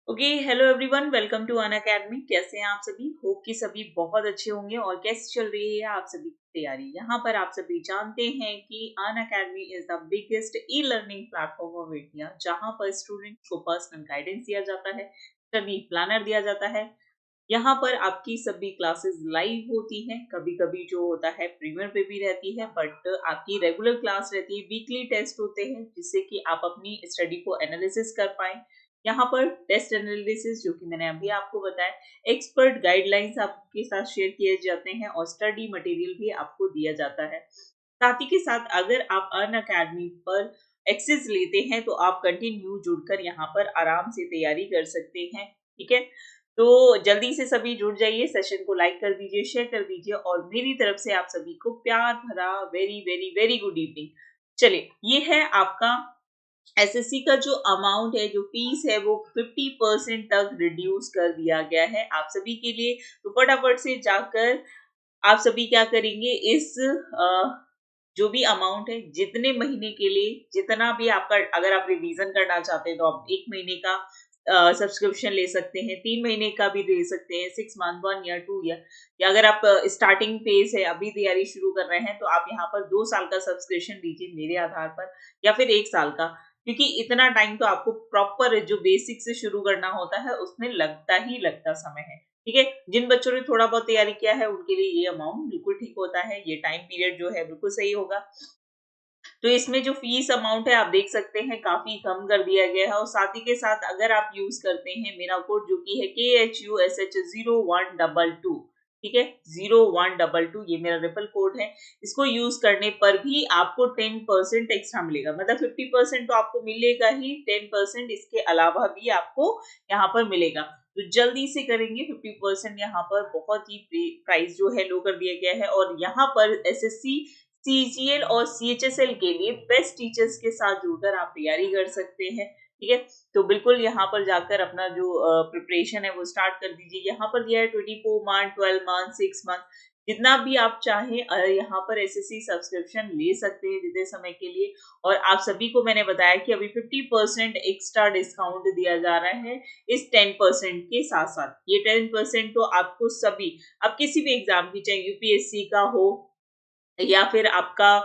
Okay, hello everyone, welcome to Unacademy. कैसे हैं आप सभी? होप कि सभी बहुत अच्छे होंगे। और कैसे चल रही है आप सभी की तैयारी? यहाँ पर आप सभी जानते हैं कि Unacademy is the biggest e learning platform of India, जहाँ पर स्टूडेंट्स को पर्सनल गाइडेंस दिया जाता है, स्टडी प्लानर दिया जाता है। यहाँ पर आपकी सभी क्लासेस लाइव होती हैं, कभी कभी जो होता है प्रीमियर पे भी रहती है, बट आपकी रेगुलर क्लास रहती है। वीकली टेस्ट होते हैं जिससे कि आप अपनी स्टडी को एनालिसिस कर पाएं। यहाँ पर टेस्ट एनालिसिस, जो कि मैंने अभी आपको बताया, एक्सपर्ट गाइडलाइंस आपके साथ शेयर किए जाते हैं और स्टडी मटेरियल भी आपको दिया जाता है। साथ ही के साथ अगर आप अन अकेडमी पर एक्सेस लेते हैं तो आप कंटिन्यू जुड़कर यहाँ पर आराम से तैयारी कर सकते हैं। ठीक है, तो जल्दी से सभी जुड़ जाइए, सेशन को लाइक कर दीजिए, शेयर कर दीजिए और मेरी तरफ से आप सभी को प्यार भरा very very very good evening. चलिए, ये है आपका एसएससी का जो अमाउंट है, जो फीस है, वो 50% तक रिड्यूस कर दिया गया है आप सभी के लिए। तो फटाफट से जाकर आप सभी क्या करेंगे, इस जो भी अमाउंट है, जितने महीने के लिए जितना भी आपका, अगर आप रिवीजन करना चाहते हैं तो आप 1 महीने का सब्सक्रिप्शन ले सकते हैं, 3 महीने का भी ले सकते हैं, 6 मंथ, 1 ईयर, 2 ईयर, या अगर आप स्टार्टिंग फेज है, अभी तैयारी शुरू कर रहे हैं, तो आप यहाँ पर 2 साल का सब्सक्रिप्शन लीजिए मेरे आधार पर, या फिर 1 साल का, क्योंकि इतना टाइम तो आपको प्रॉपर जो बेसिक से शुरू करना होता है उसमें लगता ही लगता समय है। ठीक है, जिन बच्चों ने थोड़ा बहुत तैयारी किया है उनके लिए ये अमाउंट बिल्कुल ठीक होता है, ये टाइम पीरियड जो है बिल्कुल सही होगा। तो इसमें जो फीस अमाउंट है आप देख सकते हैं, काफी कम कर दिया गया है। और साथ ही के साथ अगर आप यूज करते हैं मेरा कोड, जो कि है KHUSH0122, ठीक है, 0122, ये मेरा रेफरल कोड है। इसको यूज करने पर भी आपको 10% एक्स्ट्रा मिलेगा। मतलब 50% तो आपको मिलेगा ही, 10% इसके अलावा भी आपको यहाँ पर मिलेगा। तो जल्दी से करेंगे, 50% यहाँ पर बहुत ही प्राइस जो है लो कर दिया गया है। और यहाँ पर एसएससी, सीजीएल और सीएचएसएल के लिए बेस्ट टीचर्स के साथ जुड़कर आप तैयारी कर सकते हैं। ठीक है, तो बिल्कुल यहाँ पर जाकर अपना जो प्रिपरेशन है वो स्टार्ट कर दीजिए। यहाँ पर दिया है 24 मंथ, 12 मंथ, 6 मंथ, जितना भी आप चाहें यहाँ पर एसएससी सब्सक्रिप्शन ले सकते हैं जितने समय के लिए। और आप सभी को मैंने बताया कि अभी 50% एक्स्ट्रा डिस्काउंट दिया जा रहा है इस 10% के साथ साथ। ये 10% तो आपको सभी, अब किसी भी एग्जाम की, चाहे यूपीएससी का हो या फिर आपका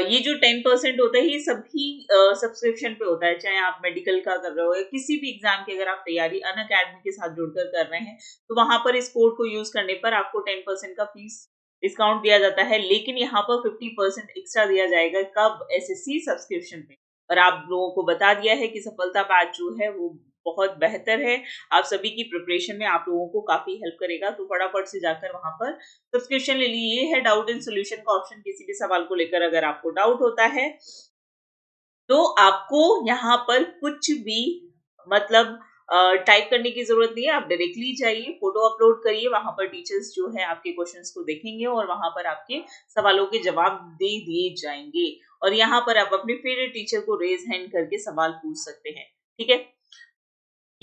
ये जो 10% होता है, ये सभी सब्सक्रिप्शन पे होता है, चाहे आप मेडिकल का कर रहे हो या किसी भी एग्जाम की अगर आप तैयारी अन अकेडमी के साथ जुड़कर कर रहे हैं, तो वहां पर इस कोड को यूज करने पर आपको 10% का फीस डिस्काउंट दिया जाता है। लेकिन यहाँ पर 50% एक्स्ट्रा दिया जाएगा, कब? एसएससी सब्सक्रिप्शन पे। और आप लोगों को बता दिया है कि सफलता बैच जो है वो बहुत बेहतर है, आप सभी की प्रिपरेशन में आप लोगों को काफी हेल्प करेगा। तो फटाफट से जाकर वहां पर सब्सक्रिप्शन ले लीजिए। ये है डाउट एंड सोल्यूशन का ऑप्शन। किसी भी सवाल को लेकर अगर आपको डाउट होता है तो आपको यहाँ पर कुछ भी, मतलब टाइप करने की जरूरत नहीं है, आप डायरेक्टली जाइए, फोटो अपलोड करिए, वहां पर टीचर्स जो है आपके क्वेश्चंस को देखेंगे और वहां पर आपके सवालों के जवाब दे दिए जाएंगे। और यहाँ पर आप अपने फेवरेट टीचर को रेज हैंड करके सवाल पूछ सकते हैं। ठीक है,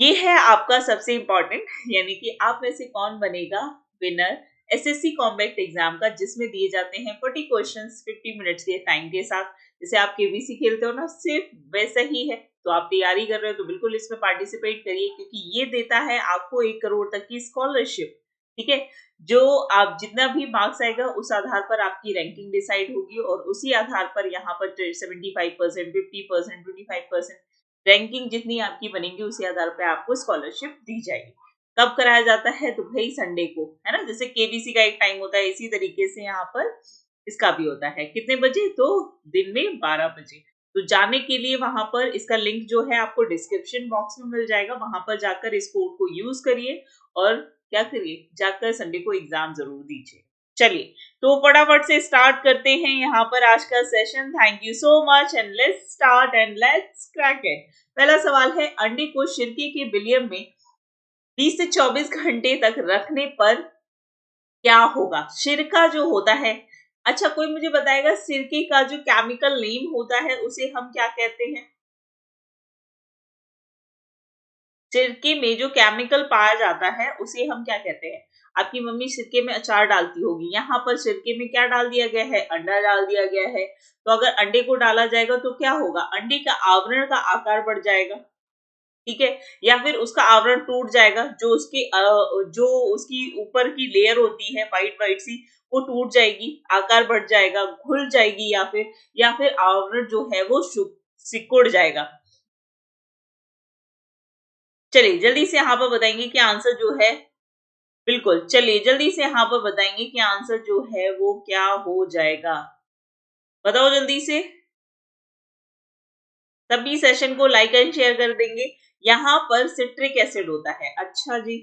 ये है आपका सबसे इंपॉर्टेंट, यानी कि आप में से कौन बनेगा विनर एसएससी कॉम्बैक्ट एग्जाम का, जिसमें दिए जाते हैं 40 क्वेश्चंस 50 मिनट्स के टाइम के साथ। जैसे आप केबीसी खेलते हो ना, सिर्फ वैसा ही है। तो आप तैयारी कर रहे हो तो बिल्कुल इसमें पार्टिसिपेट करिए, क्योंकि ये देता है आपको 1 करोड़ तक की स्कॉलरशिप। ठीक है, जो आप जितना भी मार्क्स आएगा उस आधार पर आपकी रैंकिंग डिसाइड होगी, और उसी आधार पर यहाँ पर 75%, 50%, 25% रैंकिंग जितनी आपकी बनेगी उसी आधार पे आपको स्कॉलरशिप दी जाएगी। कब कराया जाता है? तो भाई संडे को, है ना। जैसे केबीसी का एक टाइम होता है, इसी तरीके से यहाँ पर इसका भी होता है। कितने बजे? तो दिन में 12 बजे। तो जाने के लिए वहां पर इसका लिंक जो है आपको डिस्क्रिप्शन बॉक्स में मिल जाएगा, वहां पर जाकर इस कोड को यूज करिए और क्या करिए, जाकर संडे को एग्जाम जरूर दीजिए। चलिए, तो फटाफट से स्टार्ट करते हैं यहाँ पर आज का session. Thank you so much and let's start and let's crack it. पहला सवाल है, अंडे को सिरके के विलियम में 20 से 24 घंटे तक रखने पर क्या होगा? सिरका जो होता है, अच्छा कोई मुझे बताएगा सिरके का जो केमिकल नेम होता है उसे हम क्या कहते हैं? सिरके में जो केमिकल पाया जाता है उसे हम क्या कहते हैं? आपकी मम्मी सिरके में अचार डालती होगी, यहाँ पर सिरके में क्या डाल दिया गया है? अंडा डाल दिया गया है। तो अगर अंडे को डाला जाएगा तो क्या होगा? अंडे का आवरण का आकार बढ़ जाएगा। ठीक है, या फिर उसका आवरण टूट जाएगा, जो उसकी ऊपर की लेयर होती है व्हाइट व्हाइट सी, वो टूट जाएगी, आकार बढ़ जाएगा, घुल जाएगी, या फिर आवरण जो है वो सिकुड़ जाएगा। चलिए जल्दी से यहाँ पर बताएंगे कि आंसर जो है, बिल्कुल चलिए जल्दी से यहाँ पर बताएंगे कि आंसर जो है वो क्या हो जाएगा। बताओ जल्दी से, सभी सेशन को लाइक एंड शेयर कर देंगे। यहाँ पर सिट्रिक एसिड होता है। अच्छा जी,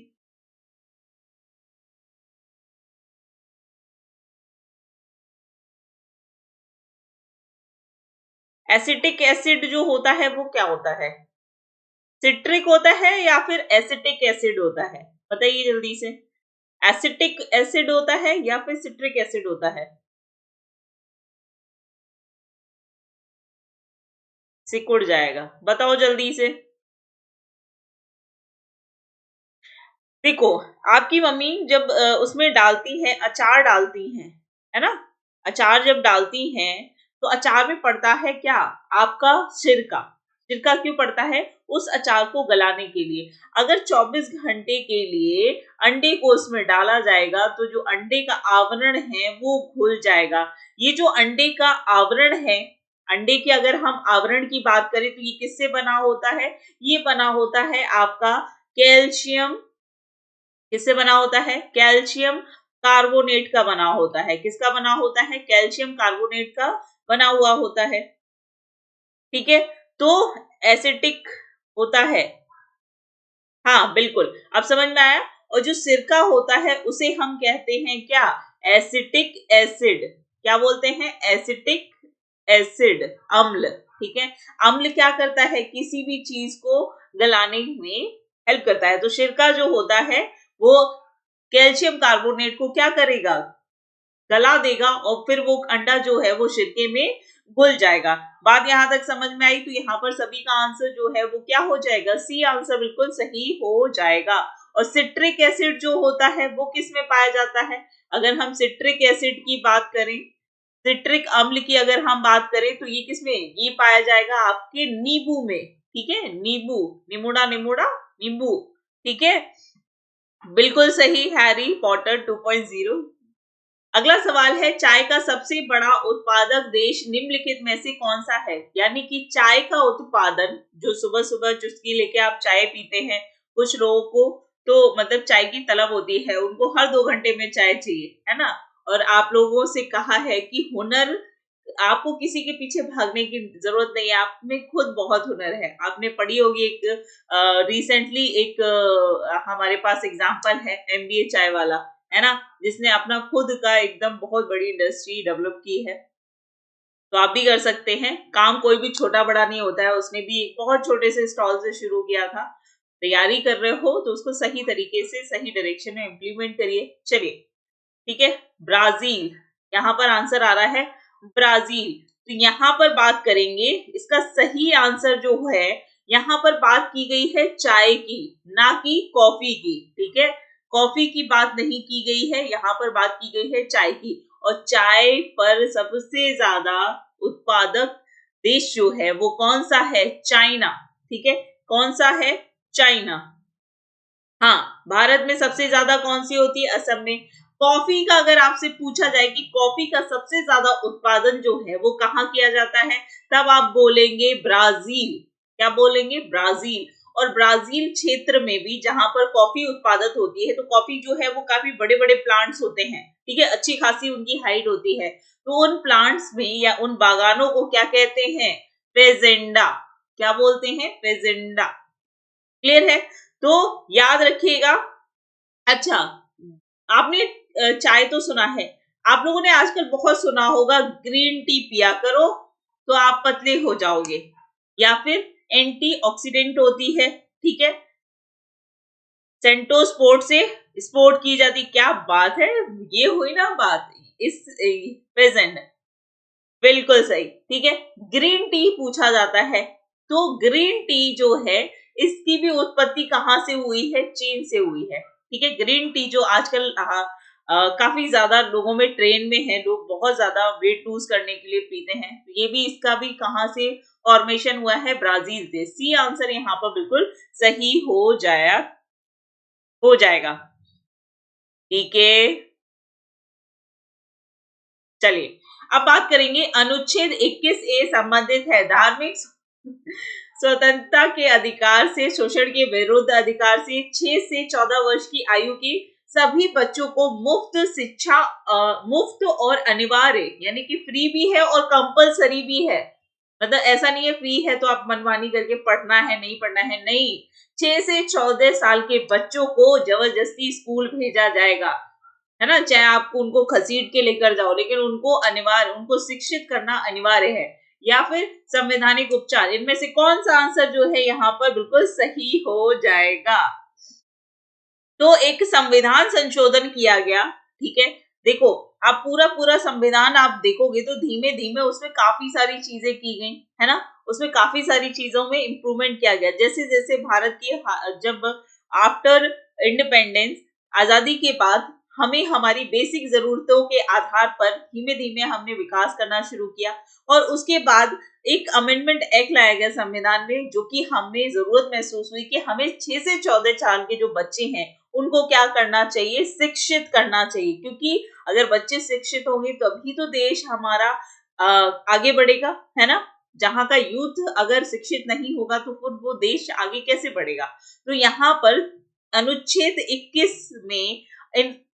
एसिटिक एसिड जो होता है वो क्या होता है? सिट्रिक होता है या फिर एसिटिक एसिड होता है? बताइए जल्दी से, एसिटिक एसिड होता है या फिर सिट्रिक एसिड होता है? सिकुड़ जाएगा, बताओ जल्दी से। देखो, आपकी मम्मी जब उसमें डालती है, अचार डालती हैं, है ना, अचार जब डालती हैं तो अचार में पड़ता है क्या? आपका सिरका। सिरका क्यों पड़ता है? उस अचार को गलाने के लिए। अगर 24 घंटे के लिए अंडे को उसमें डाला जाएगा तो जो अंडे का आवरण है वो घुल जाएगा। ये जो अंडे का आवरण है, अंडे की अगर हम आवरण की बात करें तो ये किससे बना होता है? ये बना होता है आपका कैल्शियम, किससे बना होता है? कैल्शियम कार्बोनेट का बना होता है। किसका बना होता है? कैल्शियम कार्बोनेट का बना हुआ होता है। ठीक है, तो एसिटिक होता है। हाँ बिल्कुल, अब समझ में आया। और जो सिरका होता है उसे हम कहते हैं क्या? Acetic acid. क्या बोलते हैं? एसिटिक एसिड, अम्ल। ठीक है, अम्ल क्या करता है? किसी भी चीज को गलाने में हेल्प करता है। तो सिरका जो होता है वो कैल्शियम कार्बोनेट को क्या करेगा? गला देगा, और फिर वो अंडा जो है वो सिरके में घुल जाएगा। बात यहां तक समझ में आई? तो यहाँ पर सभी का आंसर जो है वो क्या हो जाएगा? सी आंसर बिल्कुल सही हो जाएगा। और सिट्रिक एसिड जो होता है वो किस में पाया जाता है? अगर हम सिट्रिक एसिड की बात करें, सिट्रिक अम्ल की अगर हम बात करें तो ये किसमें? ये पाया जाएगा आपके नींबू में। ठीक है, नींबू, निमुड़ा निमुड़ा नींबू। ठीक है, बिल्कुल सही, हैरी पॉटर 2.0। अगला सवाल है, चाय का सबसे बड़ा उत्पादक देश निम्नलिखित में से कौन सा है? यानी कि चाय का उत्पादन, जो सुबह सुबह चुस्की लेके आप चाय पीते हैं, कुछ लोगों को तो मतलब चाय की तलब होती है, उनको हर 2 घंटे में चाय चाहिए, है ना। और आप लोगों से कहा है कि हुनर, आपको किसी के पीछे भागने की जरूरत नहीं है, आप में खुद बहुत हुनर है। आपने पढ़ी होगी एक रिसेंटली एक हमारे पास एग्जाम्पल है, एमबीए चाय वाला, है ना, जिसने अपना खुद का एकदम बहुत बड़ी इंडस्ट्री डेवलप की है। तो आप भी कर सकते हैं, काम कोई भी छोटा बड़ा नहीं होता है। उसने भी एक बहुत छोटे से स्टॉल से शुरू किया था। तैयारी कर रहे हो तो उसको सही तरीके से सही डायरेक्शन में इम्प्लीमेंट करिए। चलिए, ठीक है, ब्राजील, यहाँ पर आंसर आ रहा है ब्राजील। तो यहाँ पर बात करेंगे, इसका सही आंसर जो है, यहाँ पर बात की गई है चाय की, ना कि कॉफी की। ठीक है, कॉफी की बात नहीं की गई है, यहाँ पर बात की गई है चाय की। और चाय पर सबसे ज्यादा उत्पादक देश जो है वो कौन सा है? चाइना। ठीक है, कौन सा है? चाइना। हाँ, भारत में सबसे ज्यादा कौन सी होती है? असम में। कॉफी का अगर आपसे पूछा जाए कि कॉफी का सबसे ज्यादा उत्पादन जो है वो कहाँ किया जाता है, तब आप बोलेंगे ब्राजील। क्या बोलेंगे? ब्राजील। और ब्राजील क्षेत्र में भी जहां पर कॉफी उत्पादित होती है, तो कॉफी जो है वो काफी बड़े बड़े प्लांट्स होते हैं। ठीक है, अच्छी खासी उनकी हाइट होती है। तो उन प्लांट्स में या उन बागानों को क्या कहते हैं? फेजेंडा। क्या बोलते हैं? फेजेंडा। क्लियर है? तो याद रखिएगा। अच्छा, आपने चाय तो सुना है, आप लोगों ने आजकल बहुत सुना होगा ग्रीन टी पिया करो तो आप पतले हो जाओगे, या फिर एंटीऑक्सीडेंट होती है। ठीक है, सेंटो स्पोर्ट से स्पोर्ट की जाती, क्या बात है, ये हुई ना बात इस प्रेजेंट। बिल्कुल सही। ठीक है, ग्रीन टी पूछा जाता है, तो ग्रीन टी जो है इसकी भी उत्पत्ति कहाँ से हुई है? चीन से हुई है। ठीक है, ग्रीन टी जो आजकल काफी ज्यादा लोगों में ट्रेंड में है, लोग बहुत ज्यादा वेट लूज करने के लिए पीते हैं, तो ये भी इसका भी कहाँ से फॉर्मेशन हुआ है ब्राजील से। सी आंसर यहाँ पर बिल्कुल सही हो जाएगा। ठीक है, चलिए अब बात करेंगे अनुच्छेद 21A संबंधित है धार्मिक स्वतंत्रता के अधिकार से, शोषण के विरुद्ध अधिकार से। 6 से 14 वर्ष की आयु की सभी बच्चों को मुफ्त शिक्षा, मुफ्त और अनिवार्य यानी कि फ्री भी है और कंपलसरी भी है। मतलब ऐसा नहीं है फ्री है तो आप मनमानी करके पढ़ना है नहीं पढ़ना है, नहीं। 6 से 14 साल के बच्चों को जबरदस्ती स्कूल भेजा जाएगा, है ना, चाहे आपको उनको घसीट के लेकर जाओ, लेकिन उनको शिक्षित करना अनिवार्य है। या फिर संवैधानिक उपचार, इनमें से कौन सा आंसर जो है यहाँ पर बिल्कुल सही हो जाएगा। तो एक संविधान संशोधन किया गया, ठीक है। देखो आप पूरा संविधान आप देखोगे तो धीमे धीमे उसमें काफी सारी चीजें की गई, है ना, उसमें काफी सारी चीजों में इंप्रूवमेंट किया गया। जैसे जैसे भारत की जब आफ्टर इंडिपेंडेंस, आजादी के बाद हमें हमारी बेसिक जरूरतों के आधार पर धीमे धीमे हमने विकास करना शुरू किया, और उसके बाद एक अमेंडमेंट एक्ट लाया गया संविधान में, जो कि हमें जरूरत महसूस हुई कि हमें 6 से 14 साल के जो बच्चे हैं उनको क्या करना चाहिए, शिक्षित करना चाहिए। क्योंकि अगर बच्चे शिक्षित होंगे तभी तो देश हमारा आगे बढ़ेगा, है ना। जहां का यूथ अगर शिक्षित नहीं होगा तो फिर वो देश आगे कैसे बढ़ेगा। तो यहाँ पर अनुच्छेद 21 में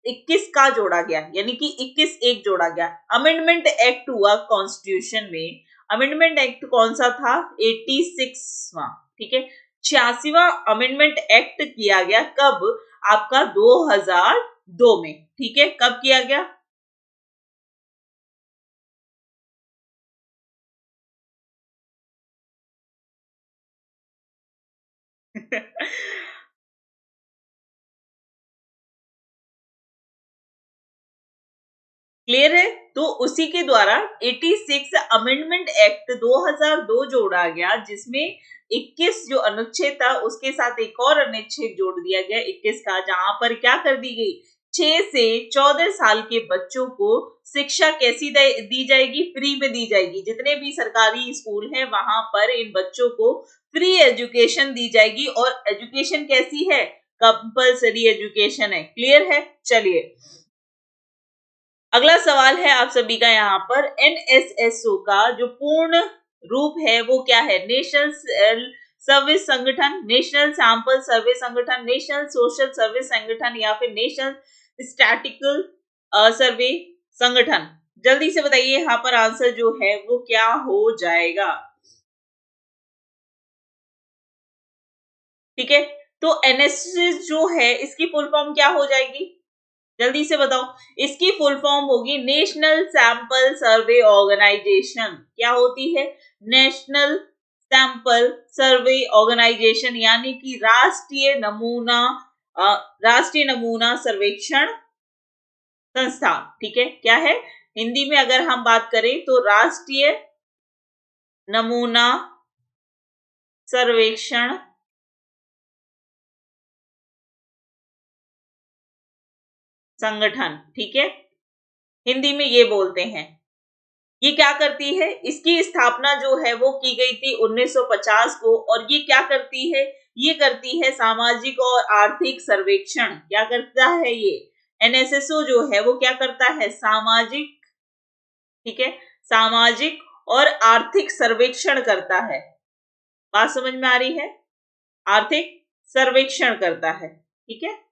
21 का जोड़ा गया, यानी कि 21 एक जोड़ा गया। अमेंडमेंट एक्ट हुआ कॉन्स्टिट्यूशन में। अमेंडमेंट एक्ट कौन सा था, 86वां, ठीक है। 86वां अमेंडमेंट एक्ट किया गया कब, आपका 2002 में, ठीक है। कब किया गया क्लियर है। तो उसी के द्वारा 86 अमेंडमेंट एक्ट 2002 जोड़ा गया, जिसमें 21 जो अनुच्छेद था उसके साथ एक और अनुच्छेद जोड़ दिया गया 21 का, जहां पर क्या कर दी गई, 6 से 14 साल के बच्चों को शिक्षा कैसी दी जाएगी, फ्री में दी जाएगी। जितने भी सरकारी स्कूल हैं वहां पर इन बच्चों को फ्री एजुकेशन दी जाएगी, और एजुकेशन कैसी है, कंपल्सरी एजुकेशन है। क्लियर है, चलिए अगला सवाल है आप सभी का यहाँ पर। एनएसएसओ का जो पूर्ण रूप है वो क्या है, नेशनल सर्विस संगठन, नेशनल सैंपल सर्वे संगठन, नेशनल सोशल सर्विस संगठन, या फिर नेशनल स्टैटिकल सर्वे संगठन। जल्दी से बताइए यहाँ पर आंसर जो है वो क्या हो जाएगा। ठीक है, तो एनएसएस जो है इसकी फुल फॉर्म क्या हो जाएगी, जल्दी से बताओ। इसकी फुल फॉर्म होगी नेशनल सैंपल सर्वे ऑर्गेनाइजेशन। क्या होती है, नेशनल सैंपल सर्वे ऑर्गेनाइजेशन, यानी कि राष्ट्रीय नमूना सर्वेक्षण संस्था। ठीक है, क्या है, हिंदी में अगर हम बात करें तो राष्ट्रीय नमूना सर्वेक्षण संगठन। ठीक है, हिंदी में ये बोलते हैं। ये क्या करती है, इसकी स्थापना जो है वो की गई थी 1950 को, और ये क्या करती है, ये करती है सामाजिक और आर्थिक सर्वेक्षण। क्या करता है ये एनएसएसओ जो है वो क्या करता है, सामाजिक, ठीक है, सामाजिक और आर्थिक सर्वेक्षण करता है। बात समझ में आ रही है, आर्थिक सर्वेक्षण करता है। ठीक है,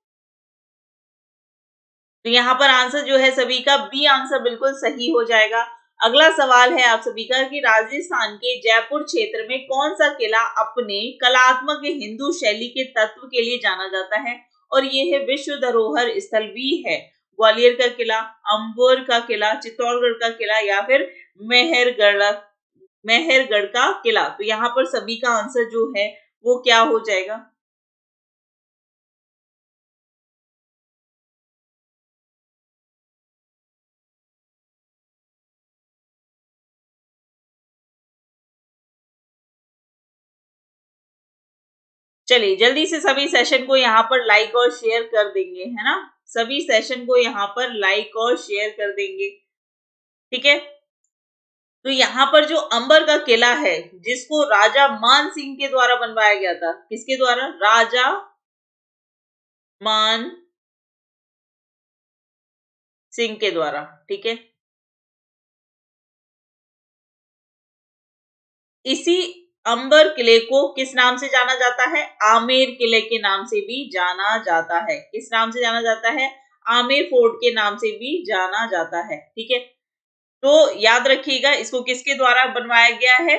तो यहाँ पर आंसर जो है सभी का बी आंसर बिल्कुल सही हो जाएगा। अगला सवाल है आप सभी का कि राजस्थान के जयपुर क्षेत्र में कौन सा किला अपने कलात्मक हिंदू शैली के तत्व के लिए जाना जाता है, और ये है विश्व धरोहर स्थल भी है। ग्वालियर का किला, अंबर का किला, चित्तौड़गढ़ का किला, या फिर मेहरगढ़ का किला। तो यहाँ पर सभी का आंसर जो है वो क्या हो जाएगा, चलिए जल्दी से सभी सेशन को यहाँ पर लाइक और शेयर कर देंगे, है ना, सभी सेशन को यहाँ पर लाइक और शेयर कर देंगे। ठीक है, तो यहाँ पर जो अंबर का किला है जिसको राजा मान सिंह के द्वारा बनवाया गया था, किसके द्वारा? राजा मान सिंह के द्वारा, ठीक है। इसी अंबर किले को किस नाम से जाना जाता है? आमेर किले के नाम से भी जाना जाता है। किस नाम से जाना जाता है? आमेर फोर्ट के नाम से भी जाना जाता है, ठीक है। तो याद रखिएगा, इसको किसके द्वारा बनवाया गया है?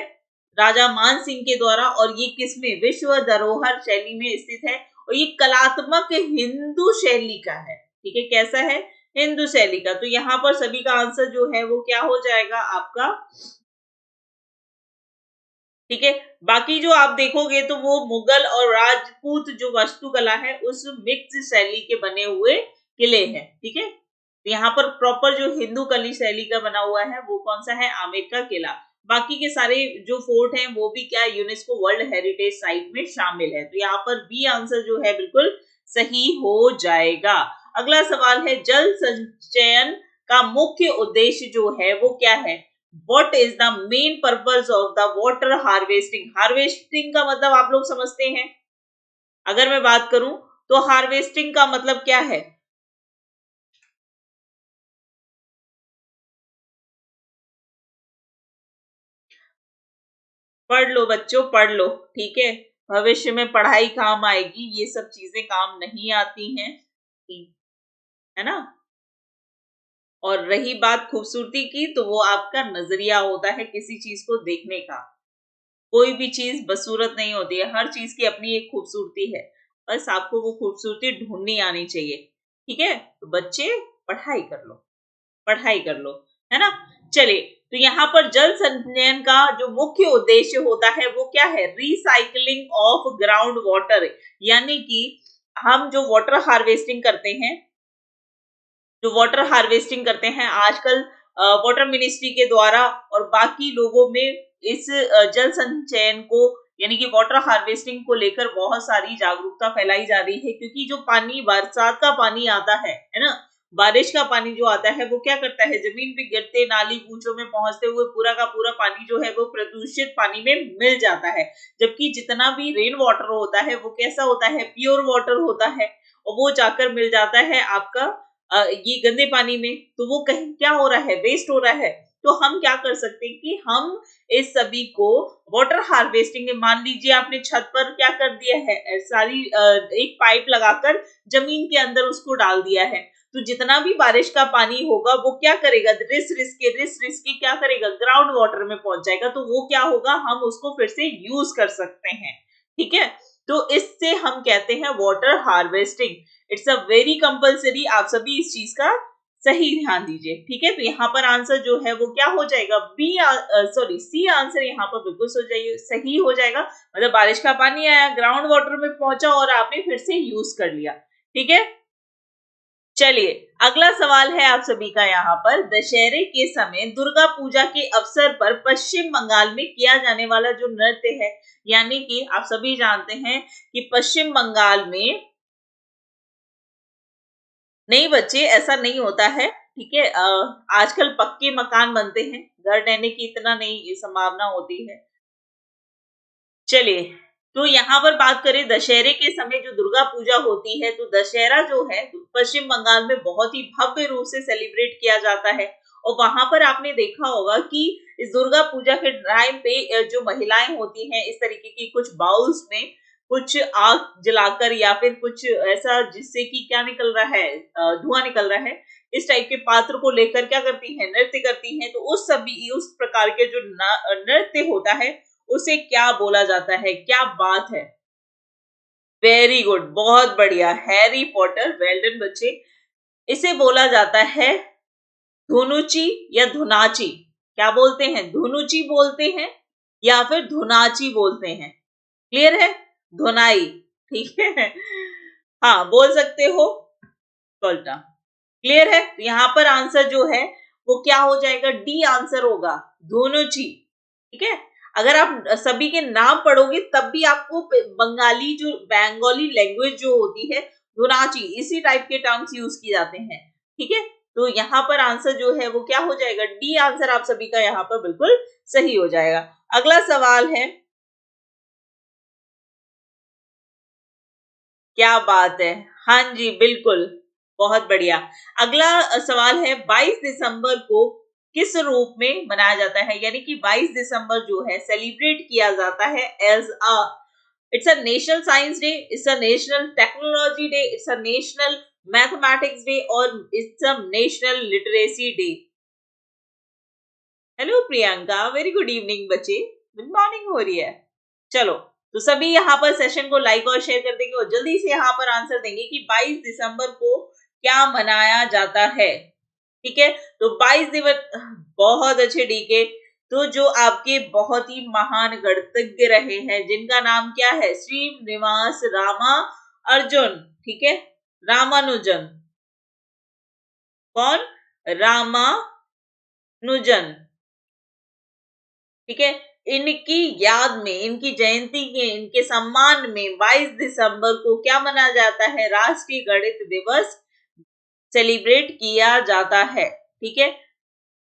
राजा मान सिंह के द्वारा। और ये किसमें? विश्व धरोहर शैली में स्थित है और ये कलात्मक हिंदू शैली का है, ठीक है। कैसा है? हिंदू शैली का। तो यहाँ पर सभी का आंसर जो है वो क्या हो जाएगा आपका? ठीक है। बाकी जो आप देखोगे तो वो मुगल और राजपूत जो वास्तुकला है उस मिक्स शैली के बने हुए किले हैं, ठीक है। तो यहाँ पर प्रॉपर जो हिंदू कली शैली का बना हुआ है वो कौन सा है? आमेर का किला। बाकी के सारे जो फोर्ट हैं वो भी क्या यूनेस्को वर्ल्ड हेरिटेज साइट में शामिल है। तो यहाँ पर बी आंसर जो है बिल्कुल सही हो जाएगा। अगला सवाल है, जल संचयन का मुख्य उद्देश्य जो है वो क्या है? What is the main purpose of the water harvesting? Harvesting का मतलब आप लोग समझते हैं। अगर मैं बात करूं तो हार्वेस्टिंग का मतलब क्या है? पढ़ लो बच्चों, पढ़ लो, ठीक है। भविष्य में पढ़ाई काम आएगी, ये सब चीजें काम नहीं आती हैं, है ना। और रही बात खूबसूरती की, तो वो आपका नजरिया होता है किसी चीज को देखने का। कोई भी चीज बदसूरत नहीं होती है, हर चीज की अपनी एक खूबसूरती है। बस आपको वो खूबसूरती ढूंढनी आनी चाहिए, ठीक है। तो बच्चे पढ़ाई कर लो, पढ़ाई कर लो, है ना। चलिए, तो यहाँ पर जल संचयन का जो मुख्य उद्देश्य होता है वो क्या है? Recycling of ground water. यानी कि हम जो वाटर हार्वेस्टिंग करते हैं, जो वाटर हार्वेस्टिंग करते हैं आजकल वाटर मिनिस्ट्री के द्वारा और बाकी लोगों में इस जल संचयन को यानी कि वाटर हार्वेस्टिंग को लेकर बहुत सारी जागरूकता फैलाई जा रही है। क्योंकि जो पानी बरसात का पानी आता है ना, बारिश का पानी जो आता है वो क्या करता है? जमीन पे गिरते, नाली कूचों में पहुंचते हुए पूरा का पूरा पानी जो है वो प्रदूषित पानी में मिल जाता है। जबकि जितना भी रेन वाटर होता है वो कैसा होता है? प्योर वाटर होता है और वो जाकर मिल जाता है आपका ये गंदे पानी में। तो वो कहीं क्या हो रहा है? वेस्ट हो रहा है। तो हम क्या कर सकते हैं कि हम इस सभी को वाटर हार्वेस्टिंग में, मान लीजिए आपने छत पर क्या कर दिया है, सारी एक पाइप लगाकर जमीन के अंदर उसको डाल दिया है। तो जितना भी बारिश का पानी होगा वो क्या करेगा? रिस रिस के क्या करेगा? ग्राउंड वाटर में पहुंच जाएगा। तो वो क्या होगा? हम उसको फिर से यूज कर सकते हैं, ठीक है। तो इससे हम कहते हैं water harvesting. It's a very compulsory. आप सभी इस चीज का सही ध्यान दीजिए, ठीक है। तो यहाँ पर आंसर जो है वो क्या हो जाएगा? बी, सॉरी सी आंसर यहाँ पर बिल्कुल सही हो जाएगा। मतलब बारिश का पानी आया, ग्राउंड वाटर में पहुंचा और आपने फिर से यूज कर लिया, ठीक है। चलिए, अगला सवाल है आप सभी का यहाँ पर, दशहरे के समय दुर्गा पूजा के अवसर पर पश्चिम बंगाल में किया जाने वाला जो नृत्य है, यानी कि आप सभी जानते हैं कि पश्चिम बंगाल में, नहीं बच्चे ऐसा नहीं होता है, ठीक है। आजकल पक्के मकान बनते हैं, घर रहने की इतना नहीं संभावना होती है। चलिए, तो यहाँ पर बात करें दशहरे के समय जो दुर्गा पूजा होती है, तो दशहरा जो है पश्चिम बंगाल में बहुत ही भव्य रूप से सेलिब्रेट किया जाता है। और वहां पर आपने देखा होगा कि इस दुर्गा पूजा के टाइम पे जो महिलाएं होती हैं इस तरीके की कुछ बाउल्स में कुछ आग जलाकर या फिर कुछ ऐसा जिससे कि क्या निकल रहा है, धुआं निकल रहा है, इस टाइप के पात्र को लेकर क्या करती हैं? नृत्य करती हैं। तो उस प्रकार के जो नृत्य होता है उसे क्या बोला जाता है? क्या बात है, वेरी गुड, बहुत बढ़िया, हैरी पॉटर, वेल डन बच्चे। इसे बोला जाता है धुनुची या धुनाची। क्या बोलते हैं? धुनुची बोलते हैं या फिर धुनाची बोलते हैं। क्लियर है? धुनाई, ठीक है। हाँ, बोल सकते हो पलटा। क्लियर है? यहाँ पर आंसर जो है वो क्या हो जाएगा? डी आंसर होगा, धुनुची, ठीक है। अगर आप सभी के नाम पढ़ोगे तब भी आपको बंगाली जो बंगाली लैंग्वेज जो होती है, धुनाची, इसी टाइप के टर्म्स यूज किए जाते हैं, ठीक है। तो यहाँ पर आंसर जो है वो क्या हो जाएगा, डी आंसर आप सभी का यहाँ पर बिल्कुल सही हो जाएगा। अगला सवाल है, क्या बात है, हाँ जी बिल्कुल, बहुत बढ़िया। अगला सवाल है, 22 दिसंबर को किस रूप में मनाया जाता है, यानी कि 22 दिसंबर जो है सेलिब्रेट किया जाता है as a, it's a national science day, it's a national technology day, it's a national mathematics day और it's a national literacy day. Hello Priyanka, very good evening बच्चे, गुड मॉर्निंग हो रही है। चलो, तो सभी यहाँ पर सेशन को लाइक और शेयर कर देंगे और जल्दी से यहाँ पर आंसर देंगे कि 22 दिसंबर को क्या मनाया जाता है। ठीक है, तो 22 दिवस, बहुत अच्छे डीके। तो जो आपके बहुत ही महान गणितज्ञ रहे हैं जिनका नाम क्या है, श्रीनिवास रामा अर्जुन, ठीक है, रामानुजन, कौन, रामानुजन, ठीक है, इनकी याद में, इनकी जयंती के, इनके सम्मान में 22 दिसंबर को क्या मनाया जाता है, राष्ट्रीय गणित दिवस सेलिब्रेट किया जाता है। ठीक है,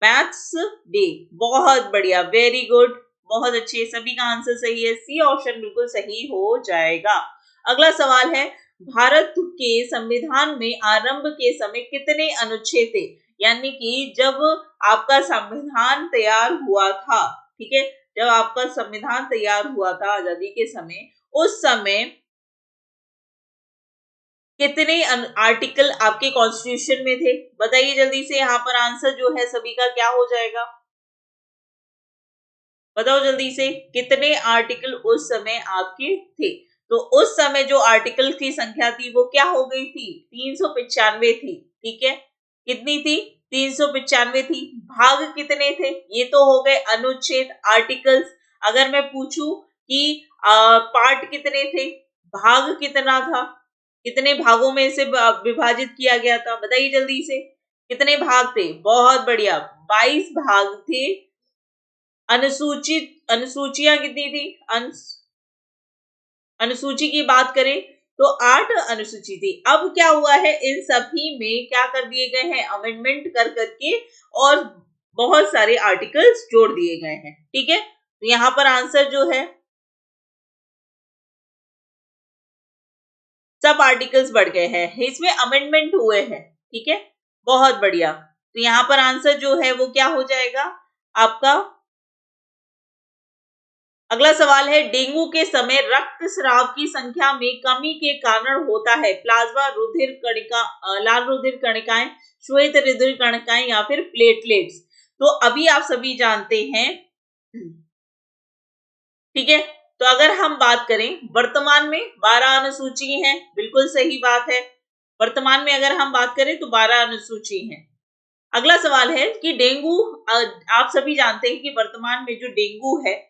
मैथ्स डे, बहुत बढ़िया, वेरी गुड, बहुत अच्छे, सभी का आंसर सही है, सी ऑप्शन बिल्कुल सही हो जाएगा। अगला सवाल है, भारत के संविधान में आरंभ के समय कितने अनुच्छेद थे, यानी कि जब आपका संविधान तैयार हुआ था, ठीक है, जब आपका संविधान तैयार हुआ था आजादी के समय, उस समय कितने आर्टिकल आपके कॉन्स्टिट्यूशन में थे, बताइए जल्दी से, यहाँ पर आंसर जो है सभी का क्या हो जाएगा, बताओ जल्दी से, कितने आर्टिकल उस समय आपके थे। तो उस समय जो आर्टिकल की संख्या थी वो क्या हो गई थी, 395 थी, ठीक है, कितनी थी, 395 थी। भाग कितने थे, ये तो हो गए अनुच्छेद, आर्टिकल्स। अगर मैं पूछूं कि पार्ट कितने थे, भाग कितना था, कितने भागों में से विभाजित किया गया था, बताइए जल्दी से, कितने भाग थे, बहुत बढ़िया, 22 भाग थे। अनुसूचित, अनुसूचियां कितनी थी, अनुसूची की बात करें तो 8 अनुसूची थी। अब क्या हुआ है, इन सभी में क्या कर दिए गए हैं, अमेंडमेंट कर करके और बहुत सारे आर्टिकल्स जोड़ दिए गए हैं। ठीक है, तो यहां पर आंसर जो है, सब आर्टिकल्स बढ़ गए हैं, इसमें अमेंडमेंट हुए हैं। ठीक है, बहुत बढ़िया, तो यहां पर आंसर जो है वो क्या हो जाएगा आपका। अगला सवाल है, डेंगू के समय रक्तस्राव की संख्या में कमी के कारण होता है प्लाज्मा रुधिर कणिका, लाल रुधिर कणिकाएं, श्वेत रुधिर कणिकाएं या फिर प्लेटलेट्स। तो अभी आप सभी जानते हैं, ठीक है, तो अगर हम बात करें वर्तमान में 12 अनुसूची हैं, बिल्कुल सही बात है, वर्तमान में अगर हम बात करें तो 12 अनुसूची हैं। अगला सवाल है कि डेंगू, आप सभी जानते हैं कि वर्तमान में जो डेंगू है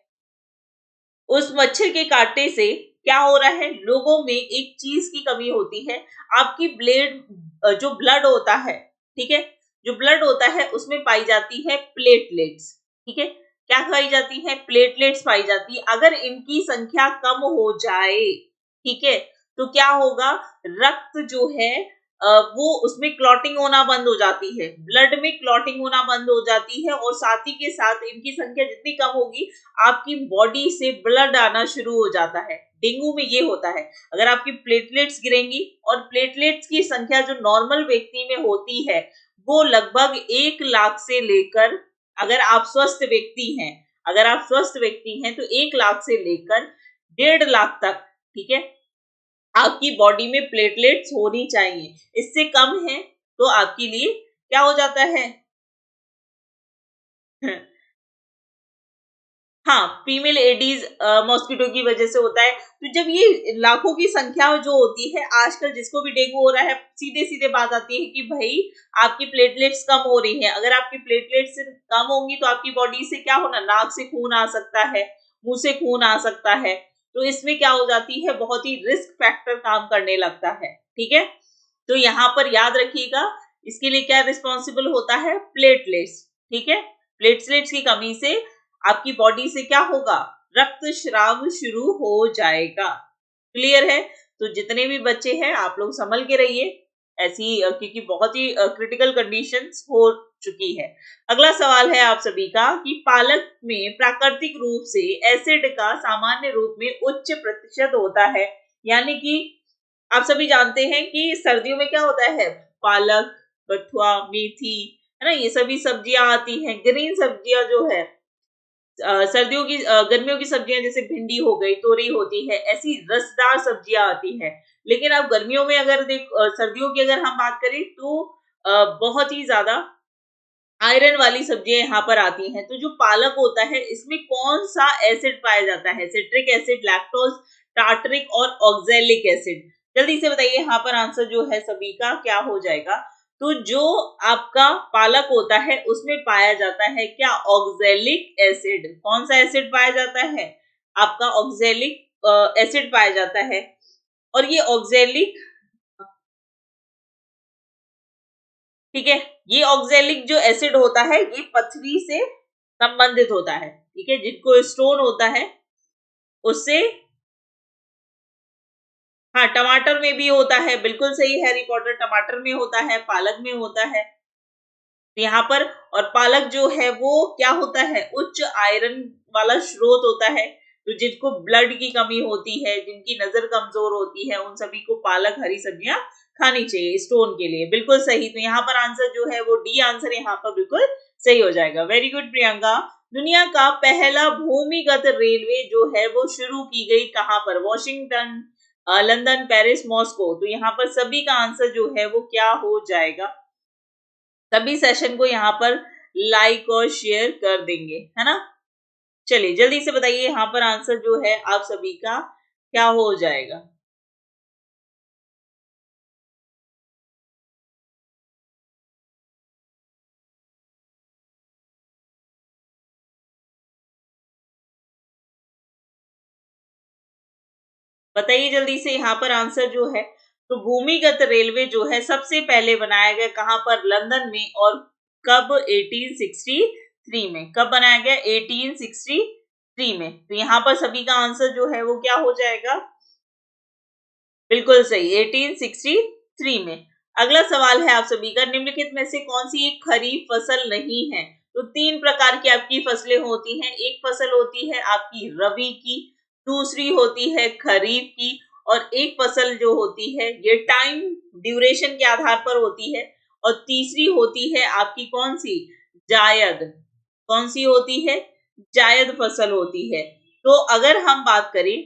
उस मच्छर के काटने से क्या हो रहा है, लोगों में एक चीज की कमी होती है, आपकी जो ब्लड होता है, ठीक है, जो ब्लड होता है उसमें पाई जाती है प्लेटलेट्स। ठीक है, क्या पाई जाती है, प्लेटलेट्स पाई जाती है। अगर इनकी संख्या कम हो जाए, ठीक है, तो क्या होगा, रक्त जो है वो उसमें क्लॉटिंग होना बंद हो जाती है, ब्लड में क्लॉटिंग होना बंद हो जाती है और साथ ही के साथ इनकी संख्या जितनी कम होगी आपकी बॉडी से ब्लड आना शुरू हो जाता है। डेंगू में ये होता है, अगर आपकी प्लेटलेट्स गिरेंगी, और प्लेटलेट्स की संख्या जो नॉर्मल व्यक्ति में होती है वो लगभग 1 लाख से लेकर, अगर आप स्वस्थ व्यक्ति हैं, अगर आप स्वस्थ व्यक्ति हैं तो 1 लाख से लेकर 1.5 लाख तक, ठीक है, आपकी बॉडी में प्लेटलेट्स होनी चाहिए। इससे कम है तो आपके लिए क्या हो जाता है हाँ, फीमेल एडीज मॉस्किटो की वजह से होता है। तो जब ये लाखों की संख्या जो होती है, आजकल जिसको भी डेंगू हो रहा है, सीधे सीधे बात आती है कि भाई आपकी प्लेटलेट्स कम हो रही हैं। अगर आपकी प्लेटलेट्स कम होंगी तो आपकी बॉडी से क्या होना, नाक से खून आ सकता है, मुंह से खून आ सकता है, तो इसमें क्या हो जाती है, बहुत ही रिस्क फैक्टर काम करने लगता है। ठीक है, तो यहाँ पर याद रखिएगा, इसके लिए क्या रिस्पॉन्सिबल होता है, प्लेटलेट्स। ठीक है, प्लेटलेट्स की कमी से आपकी बॉडी से क्या होगा, रक्त स्राव शुरू हो जाएगा। क्लियर है, तो जितने भी बच्चे हैं आप लोग संभल के रहिए, ऐसी क्योंकि बहुत ही क्रिटिकल कंडीशंस हो चुकी है। अगला सवाल है आप सभी का कि पालक में प्राकृतिक रूप से एसिड का सामान्य रूप में उच्च प्रतिशत होता है, यानी कि आप सभी जानते हैं कि सर्दियों में क्या होता है, पालक, बथुआ, मेथी, है ना, ये सभी सब्जियां आती हैं। ग्रीन सब्जियां जो है सर्दियों की गर्मियों की सब्जियां जैसे भिंडी हो गई, तोरी होती है, ऐसी रसदार सब्जियां आती हैं। लेकिन अब गर्मियों में अगर सर्दियों की अगर हम बात करें तो बहुत ही ज्यादा आयरन वाली सब्जियां यहाँ पर आती हैं। तो जो पालक होता है इसमें कौन सा एसिड पाया जाता है, सिट्रिक एसिड, लैक्टोज, टार्टरिक और ऑक्सैलिक एसिड? जल्दी से बताइए यहाँ पर आंसर जो है सभी का क्या हो जाएगा। तो जो आपका पालक होता है उसमें पाया जाता है क्या, ऑक्सैलिक एसिड। कौन सा एसिड पाया जाता है, आपका ऑक्सैलिक एसिड पाया जाता है। और ये ऑक्सैलिक, ठीक है, ये ऑक्सैलिक जो एसिड होता है ये पथरी से संबंधित होता है, ठीक है, जिनको स्टोन होता है उससे। हाँ, टमाटर में भी होता है, बिल्कुल सही हैरी पॉटर, टमाटर में होता है, पालक में होता है। तो यहाँ पर, और पालक जो है वो क्या होता है, उच्च आयरन वाला स्रोत होता है। तो जिनको ब्लड की कमी होती है, जिनकी नजर कमजोर होती है, उन सभी को पालक, हरी सब्जियां खानी चाहिए स्टोन के लिए। बिल्कुल सही। तो यहाँ पर आंसर जो है वो डी आंसर यहाँ पर बिल्कुल सही हो जाएगा। Very good Priyanka. दुनिया का पहला भूमिगत रेलवे जो है वो शुरू की गई कहाँ पर, वॉशिंगटन, लंदन, पेरिस, मॉस्को। तो यहाँ पर सभी का आंसर जो है वो क्या हो जाएगा। सभी सेशन को यहाँ पर लाइक और शेयर कर देंगे, है ना। चलिए जल्दी से बताइए यहाँ पर आंसर जो है आप सभी का क्या हो जाएगा। बताइए जल्दी से यहाँ पर आंसर जो है। तो भूमिगत रेलवे जो है सबसे पहले बनाया गया कहाँ पर, लंदन में। और कब, 1863 में। कब बनाया गया, 1863 में। तो यहाँ पर सभी का आंसर जो है वो क्या हो जाएगा, बिल्कुल सही, 1863 में। अगला सवाल है आप सभी का, निम्नलिखित में से कौन सी एक खरीफ फसल नहीं है। तो तीन प्रकार की आपकी फसलें होती हैं। एक फसल होती है आपकी रबी की, दूसरी होती है खरीफ की, और एक फसल जो होती है ये टाइम ड्यूरेशन के आधार पर होती है। और तीसरी होती है आपकी कौन सी, जायद। कौन सी होती है, जायद फसल होती है। तो अगर हम बात करें,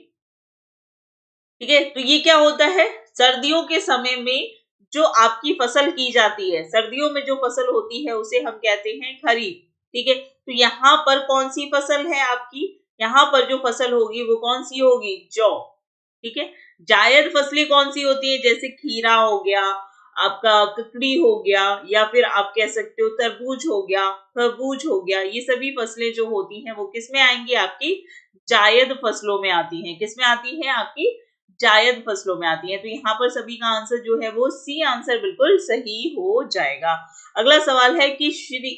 ठीक है, तो ये क्या होता है, सर्दियों के समय में जो आपकी फसल की जाती है, सर्दियों में जो फसल होती है उसे हम कहते हैं खरीफ। ठीक है, तो यहाँ पर कौन सी फसल है आपकी, यहाँ पर जो फसल होगी वो कौन सी होगी, जौ। ठीक है, जायद फसलें कौन सी होती है, जैसे खीरा हो गया, आपका ककड़ी हो गया, या फिर आप कह सकते हो तरबूज हो गया, खरबूज हो गया। ये सभी फसलें जो होती हैं वो किस में आएंगी, आपकी जायद फसलों में आती हैं। किस में आती है, आपकी जायद फसलों में आती है। तो यहाँ पर सभी का आंसर जो है वो सी आंसर बिल्कुल सही हो जाएगा। अगला सवाल है कि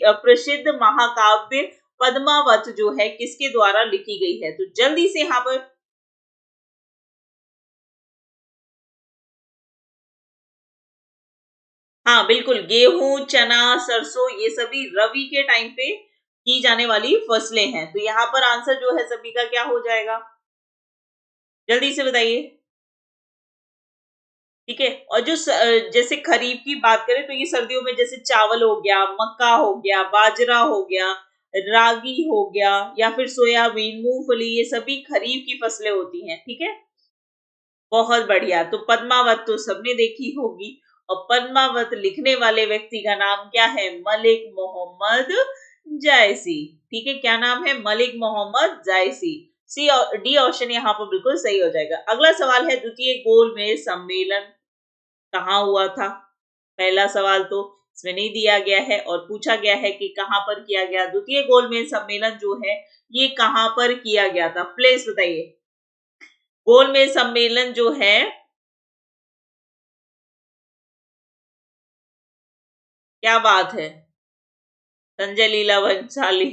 प्रसिद्ध महाकाव्य पद्मावत जो है किसके द्वारा लिखी गई है। तो जल्दी से यहाँ पर, हाँ बिल्कुल, गेहूं, चना, सरसों, ये सभी रबी के टाइम पे की जाने वाली फसलें हैं। तो यहाँ पर आंसर जो है सभी का क्या हो जाएगा, जल्दी से बताइए। ठीक है, और जो जैसे खरीफ की बात करें तो ये सर्दियों में जैसे चावल हो गया, मक्का हो गया, बाजरा हो गया, रागी हो गया, या फिर सोयाबीन, मूंगफली, ये सभी खरीफ की फसलें होती हैं। ठीक है, बहुत बढ़िया। तो पद्मावत तो सबने देखी होगी, और पद्मावत लिखने वाले व्यक्ति का नाम क्या है, मलिक मोहम्मद जायसी। ठीक है, क्या नाम है, मलिक मोहम्मद जायसी। सी और डी ऑप्शन यहाँ पर बिल्कुल सही हो जाएगा। अगला सवाल है, द्वितीय गोलमेज सम्मेलन कहाँ हुआ था। पहला सवाल तो इसमें नहीं दिया गया है, और पूछा गया है कि कहाँ पर किया गया। द्वितीय गोलमेज सम्मेलन जो है ये कहाँ पर किया गया था, प्लेस बताइए। गोलमेज सम्मेलन जो है, क्या बात है, संजय लीला भंसाली।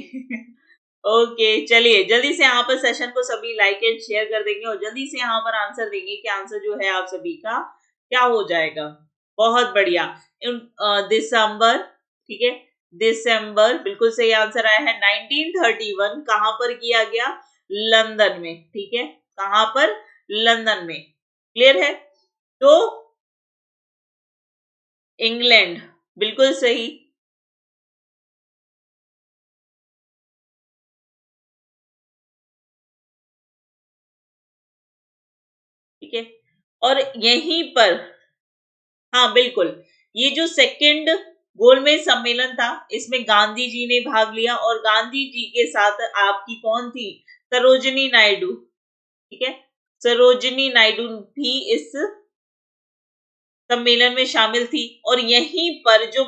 ओके, चलिए जल्दी से यहाँ पर सेशन को सभी लाइक एंड शेयर कर देंगे, और जल्दी से यहाँ पर आंसर देंगे कि आंसर जो है आप सभी का क्या हो जाएगा। बहुत बढ़िया। दिसंबर, ठीक है, दिसंबर बिल्कुल सही आंसर आया है। 1931 कहां पर किया गया? लंदन में, ठीक है, कहां पर? लंदन में। क्लियर है? तो इंग्लैंड, बिल्कुल सही। ठीक है, और यहीं पर, हाँ बिल्कुल, ये जो सेकंड गोलमेज सम्मेलन था, इसमें गांधी जी ने भाग लिया और गांधी जी के साथ आपकी कौन थी? सरोजिनी नायडू, ठीक है, सरोजिनी नायडू भी इस सम्मेलन में शामिल थी। और यहीं पर जो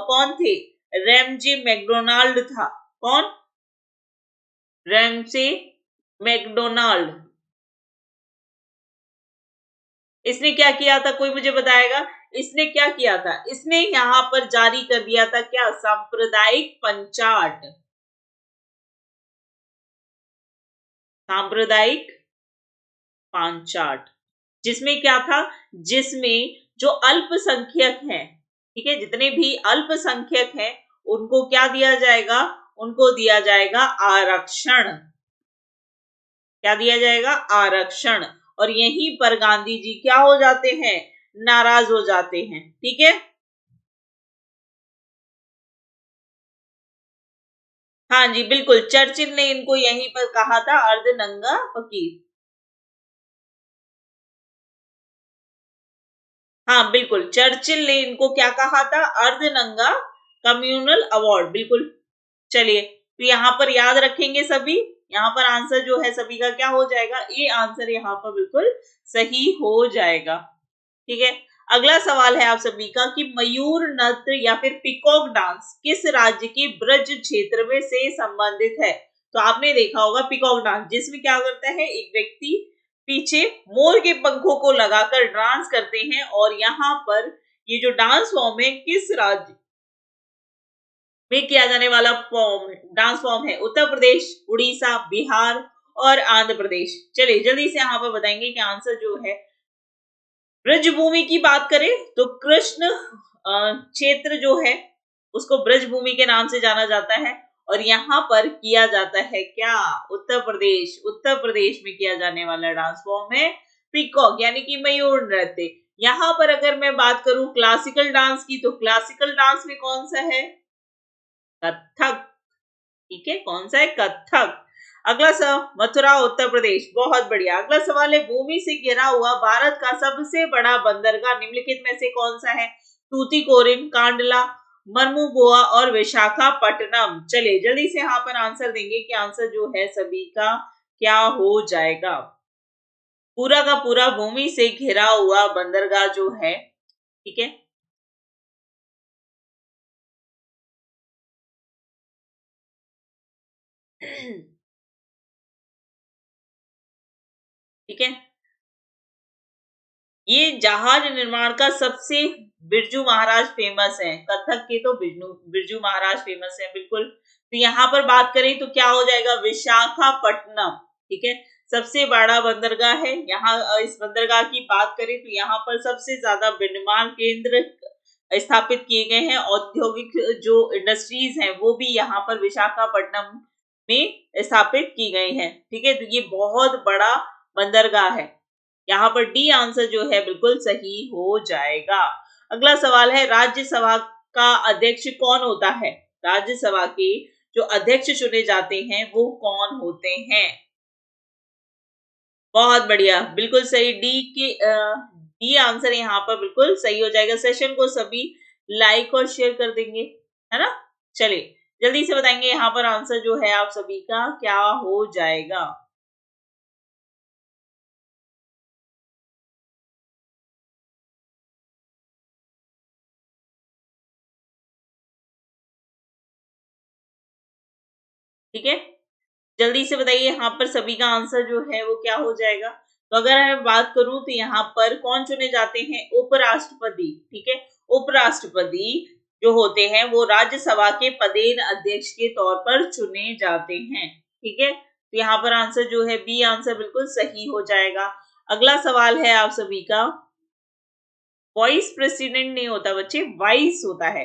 कौन थे? रैमजे मैकडोनाल्ड था। कौन? Ramsay MacDonald. इसने क्या किया था? कोई मुझे बताएगा? इसने क्या किया था? इसने यहां पर जारी कर दिया था क्या? सांप्रदायिक पंचाट। सांप्रदायिक पंचाट, जिसमें क्या था? जिसमें जो अल्पसंख्यक हैं, ठीक है, जितने भी अल्पसंख्यक हैं, उनको क्या दिया जाएगा? उनको दिया जाएगा आरक्षण। क्या दिया जाएगा? आरक्षण। और यहीं पर गांधी जी क्या हो जाते हैं? नाराज हो जाते हैं। ठीक है, हाँ जी बिल्कुल, चर्चिल ने इनको यहीं पर कहा था अर्धनंगा फकीर। हाँ बिल्कुल, चर्चिल ने इनको क्या कहा था? अर्धनंगा कम्युनल अवार्ड, बिल्कुल। चलिए, तो यहाँ पर याद रखेंगे सभी। यहाँ पर आंसर जो है सभी का क्या हो जाएगा? ये आंसर यहाँ पर बिल्कुल सही हो जाएगा। ठीक है, अगला सवाल है आप सभी का कि मयूर नृत्य या फिर पिकॉक डांस किस राज्य के ब्रज क्षेत्र में से संबंधित है? तो आपने देखा होगा पिकॉक डांस, जिसमें क्या करता है, एक व्यक्ति पीछे मोर के पंखों को लगाकर डांस करते हैं। और यहाँ पर ये जो डांस फॉर्म है किस राज्य में किया जाने वाला फॉर्म, डांस फॉर्म है? उत्तर प्रदेश, उड़ीसा, बिहार और आंध्र प्रदेश। चलिए जल्दी से यहाँ पर बताएंगे कि आंसर जो है, ब्रजभूमि की बात करें तो कृष्ण क्षेत्र जो है उसको ब्रजभूमि के नाम से जाना जाता है। और यहाँ पर किया जाता है क्या? उत्तर प्रदेश, उत्तर प्रदेश में किया जाने वाला डांस फॉर्म है पीकॉक, यानी कि मयूर नृत्य। यहाँ पर अगर मैं बात करूं क्लासिकल डांस की, तो क्लासिकल डांस में कौन सा है? कथक। ठीक है, कौन सा है? कथक। अगला सवाल, मथुरा उत्तर प्रदेश, बहुत बढ़िया। अगला सवाल है, भूमि से घिरा हुआ भारत का सबसे बड़ा बंदरगाह निम्नलिखित में से कौन सा है? तूतीकोरिन, कांडला, मर्मुगोआ और विशाखापट्टनम। चलिए जल्दी से यहाँ पर आंसर देंगे कि आंसर जो है सभी का क्या हो जाएगा। पूरा का पूरा भूमि से घिरा हुआ बंदरगाह जो है, ठीक है, ठीक है, ये जहाज निर्माण का सबसे, बिरजू महाराज फेमस है। कथक के तो बिरजू बिरजू महाराज फेमस है, बिल्कुल। तो यहाँ पर बात करें तो क्या हो जाएगा? विशाखापट्टनम। ठीक है, सबसे बड़ा बंदरगाह है। यहाँ इस बंदरगाह की बात करें तो यहाँ पर सबसे ज्यादा विनिर्माण केंद्र स्थापित किए गए हैं। औद्योगिक जो इंडस्ट्रीज हैं वो भी यहाँ पर विशाखापट्टनम में स्थापित की गई हैं। ठीक है, तो ये बहुत बड़ा बंदरगाह है। यहाँ पर डी आंसर जो है बिल्कुल सही हो जाएगा। अगला सवाल है, राज्यसभा का अध्यक्ष कौन होता है? राज्यसभा के जो अध्यक्ष चुने जाते हैं वो कौन होते हैं? बहुत बढ़िया, बिल्कुल सही। डी आंसर यहाँ पर बिल्कुल सही हो जाएगा। सेशन को सभी लाइक और शेयर कर देंगे, है ना? चलिए जल्दी से बताएंगे यहाँ पर आंसर जो है आप सभी का क्या हो जाएगा। ठीक है, जल्दी से बताइए यहाँ पर सभी का आंसर जो है वो क्या हो जाएगा। तो अगर मैं बात करूं तो यहाँ पर कौन चुने जाते हैं? उपराष्ट्रपति। ठीक है, उपराष्ट्रपति जो होते हैं वो राज्यसभा के पदेन अध्यक्ष के तौर पर चुने जाते हैं। ठीक है, तो यहाँ पर आंसर जो है बी आंसर बिल्कुल सही हो जाएगा। अगला सवाल है आप सभी का वॉइस प्रेसिडेंट नहीं होता बच्चे, वाइस होता है,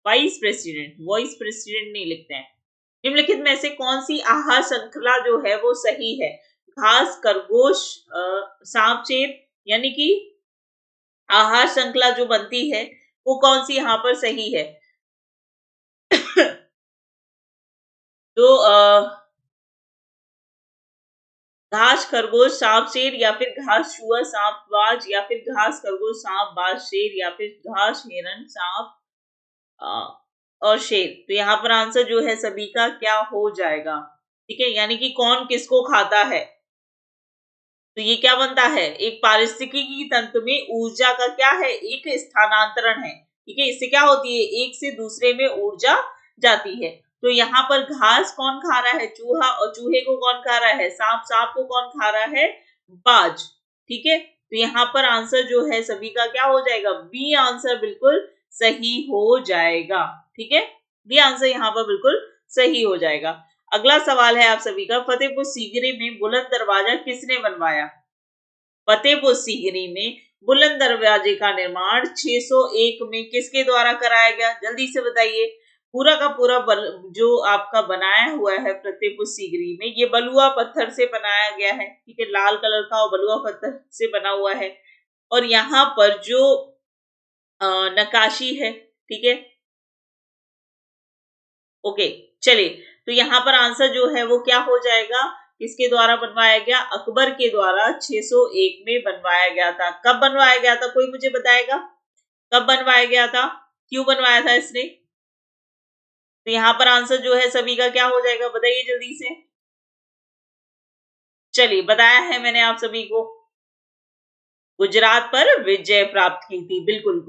वाइस प्रेसिडेंट, वॉइस प्रेसिडेंट नहीं लिखते हैं। निम्नलिखित में से कौन सी आहार श्रृंखला जो है वो सही है? घास, खरगोश, सांप, चेत, यानी कि आहार श्रृंखला जो बनती है वो कौन सी यहाँ पर सही है? तो घास, खरगोश, सांप, शेर, या फिर घास, चूहा, सांप, बाज, या फिर घास, खरगोश, सांप, बाज, शेर, या फिर घास, हिरण, सांप और शेर। तो यहाँ पर आंसर जो है सभी का क्या हो जाएगा? ठीक है, यानी कि कौन किसको खाता है। तो ये क्या बनता है? एक पारिस्थितिकी तंत्र में ऊर्जा का क्या है? एक स्थानांतरण है। ठीक है, इससे क्या होती है? एक से दूसरे में ऊर्जा जाती है। तो यहाँ पर घास कौन खा रहा है? चूहा, और चूहे को कौन खा रहा है? सांप, सांप को कौन खा रहा है? बाज। ठीक है, तो यहाँ पर आंसर जो है सभी का क्या हो जाएगा? बी आंसर बिल्कुल सही हो जाएगा। ठीक है, बी आंसर यहाँ पर बिल्कुल सही हो जाएगा। अगला सवाल है आप सभी का, फतेहपुर सीकरी में बुलंद दरवाजा किसने बनवाया? फतेहपुर सीकरी में बुलंद दरवाजे का निर्माण 601 में किसके द्वारा कराया गया? जल्दी से बताइए। पूरा का पूरा जो आपका बनाया हुआ है फतेहपुर सीकरी में, ये बलुआ पत्थर से बनाया गया है। ठीक है, लाल कलर का और बलुआ पत्थर से बना हुआ है। और यहाँ पर जो नकाशी है, ठीक है, ओके, चलिए, तो यहाँ पर आंसर जो है वो क्या हो जाएगा? किसके द्वारा बनवाया गया? अकबर के द्वारा 601 में बनवाया गया था। कब बनवाया गया था? कोई मुझे बताएगा कब बनवाया गया था, क्यों बनवाया था इसने? तो यहाँ पर आंसर जो है सभी का क्या हो जाएगा? बताइए जल्दी से। चलिए, बताया है मैंने आप सभी को, गुजरात पर विजय प्राप्त की थी। बिल्कुल,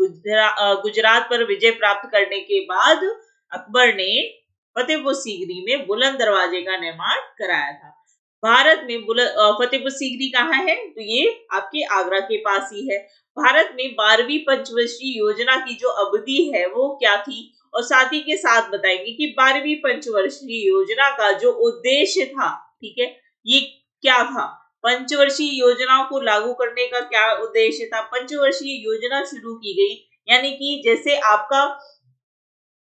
गुजरात पर विजय प्राप्त करने के बाद अकबर ने फतेहपुर सीकरी में बुलंद दरवाजे का निर्माण कराया था। भारत में फतेहपुर सीकरी कहाँ है? तो ये आपके आगरा के पास ही है। भारत में 12वीं पंचवर्षीय योजना की जो अवधि है वो क्या थी? और साथ ही के साथ बताएंगे कि 12वीं पंचवर्षीय योजना का जो उद्देश्य था, ठीक है, ये क्या था? पंचवर्षीय योजनाओं को लागू करने का क्या उद्देश्य था? पंचवर्षीय योजना शुरू की गई, यानी कि जैसे आपका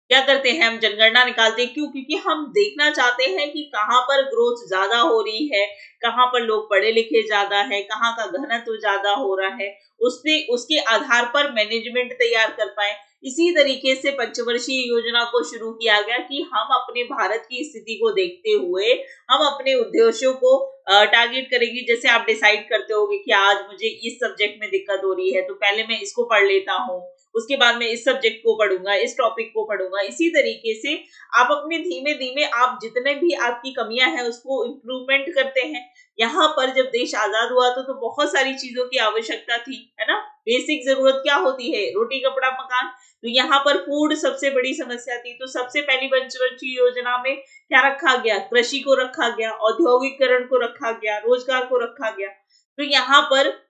क्या करते हैं, हम जनगणना निकालते हैं। क्यों? क्योंकि हम देखना चाहते हैं कि कहाँ पर ग्रोथ ज्यादा हो रही है, कहाँ पर लोग पढ़े लिखे ज्यादा है, कहाँ का घनत्व ज्यादा हो रहा है, उसके आधार पर मैनेजमेंट तैयार कर पाए। इसी तरीके से पंचवर्षीय योजना को शुरू किया गया कि हम अपने भारत की स्थिति को देखते हुए हम अपने उद्देश्यों को टारगेट करेंगे। जैसे आप डिसाइड करते होगे कि आज मुझे इस सब्जेक्ट में दिक्कत हो रही है, तो पहले मैं इसको पढ़ लेता हूँ, उसके बाद मैं इस सब्जेक्ट को पढ़ूंगा, इस टॉपिक को पढ़ूंगा। इसी तरीके से आप अपने धीमे धीमे आप जितने भी आपकी कमियां हैं उसको इम्प्रूवमेंट करते हैं। यहाँ पर जब देश आजाद हुआ तो बहुत सारी चीजों की आवश्यकता थी, है ना। बेसिक जरूरत क्या होती है? रोटी कपड़ा मकान। तो यहाँ पर फूड सबसे बड़ी समस्या थी। तो सबसे पहली पंचवर्षीय योजना में क्या रखा गया? कृषि को रखा गया, औद्योगिकरण को रखा गया, रोजगार को रखा गया। तो यहाँ पर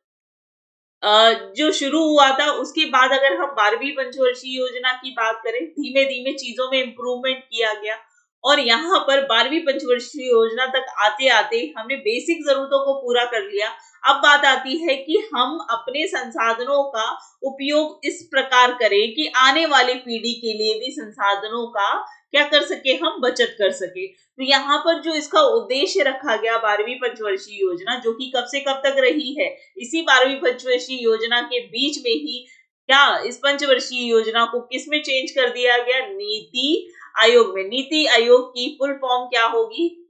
जो शुरू हुआ था उसके बाद अगर हम 12वीं पंचवर्षीय योजना की बात करें, धीमे धीमे चीजों में इम्प्रूवमेंट किया गया और यहाँ पर 12वीं पंचवर्षीय योजना तक आते आते हमने बेसिक जरूरतों को पूरा कर लिया। अब बात आती है कि हम अपने संसाधनों का उपयोग इस प्रकार करें कि आने वाली पीढ़ी के लिए भी संसाधनों का क्या कर सके, हम बचत कर सके। तो यहाँ पर जो इसका उद्देश्य रखा गया 12वीं पंचवर्षीय योजना, जो कि कब से कब तक रही है, इसी 12वीं पंचवर्षीय योजना के बीच में ही क्या इस पंचवर्षीय योजना को किस में चेंज कर दिया गया? नीति आयोग में। नीति आयोग की फुल फॉर्म क्या होगी,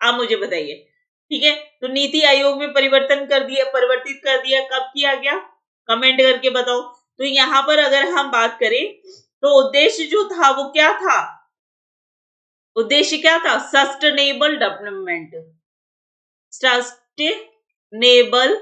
आप मुझे बताइए। ठीक है, तो नीति आयोग में परिवर्तित कर दिया। कब किया गया? कमेंट करके बताओ। तो यहाँ पर अगर हम बात करें तो उद्देश्य जो था वो क्या था? उद्देश्य क्या था? Sustainable development. सस्टेनेबल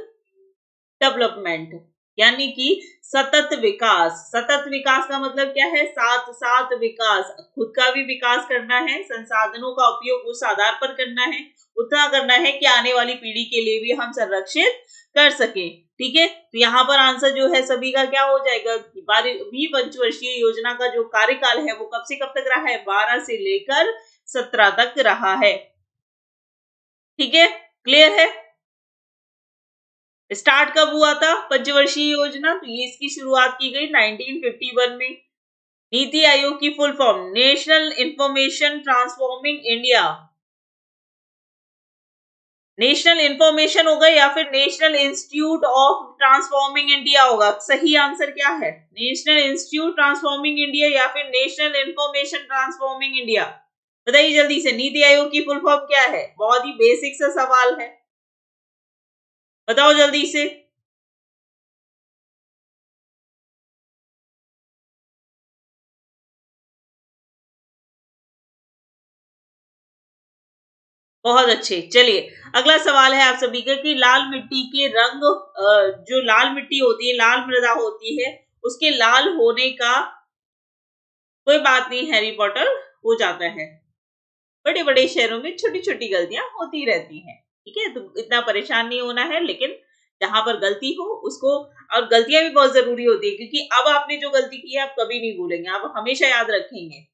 डेवलपमेंट यानी कि सतत विकास। सतत विकास का मतलब क्या है? साथ साथ विकास, खुद का भी विकास करना है, संसाधनों का उपयोग उस आधार पर करना है, उतना करना है कि आने वाली पीढ़ी के लिए भी हम संरक्षित कर सके। ठीक है, तो यहाँ पर आंसर जो है सभी का क्या हो जाएगा? 12वीं पंचवर्षीय योजना का जो कार्यकाल है वो कब से कब तक रहा है? 12 से लेकर 17 तक रहा है। ठीक है, क्लियर है? स्टार्ट कब हुआ था पंचवर्षीय योजना? तो ये इसकी शुरुआत की गई 1951 में। नीति आयोग की full form national information transforming India. National information होगा या फिर national institute of transforming India होगा? सही आंसर क्या है? नेशनल इंस्टीट्यूट ट्रांसफॉर्मिंग इंडिया या फिर नेशनल इंफॉर्मेशन ट्रांसफॉर्मिंग इंडिया? बताइए जल्दी से, नीति आयोग की फुल फॉर्म क्या है? बहुत ही बेसिक सा सवाल है, बताओ जल्दी से। बहुत अच्छे। चलिए अगला सवाल है आप सभी का कि लाल मिट्टी के रंग, जो लाल मिट्टी होती है, लाल मृदा होती है, उसके लाल होने का, कोई बात नहीं हैरी पॉटर, हो जाता है, बड़े बड़े शहरों में छोटी छोटी गलतियां होती रहती हैं, ठीक है, तो इतना परेशान नहीं होना है। लेकिन जहां पर गलती हो उसको, और गलतियां भी बहुत जरूरी होती है क्योंकि अब आपने जो गलती की है आप कभी नहीं भूलेंगे, आप हमेशा याद रखेंगे,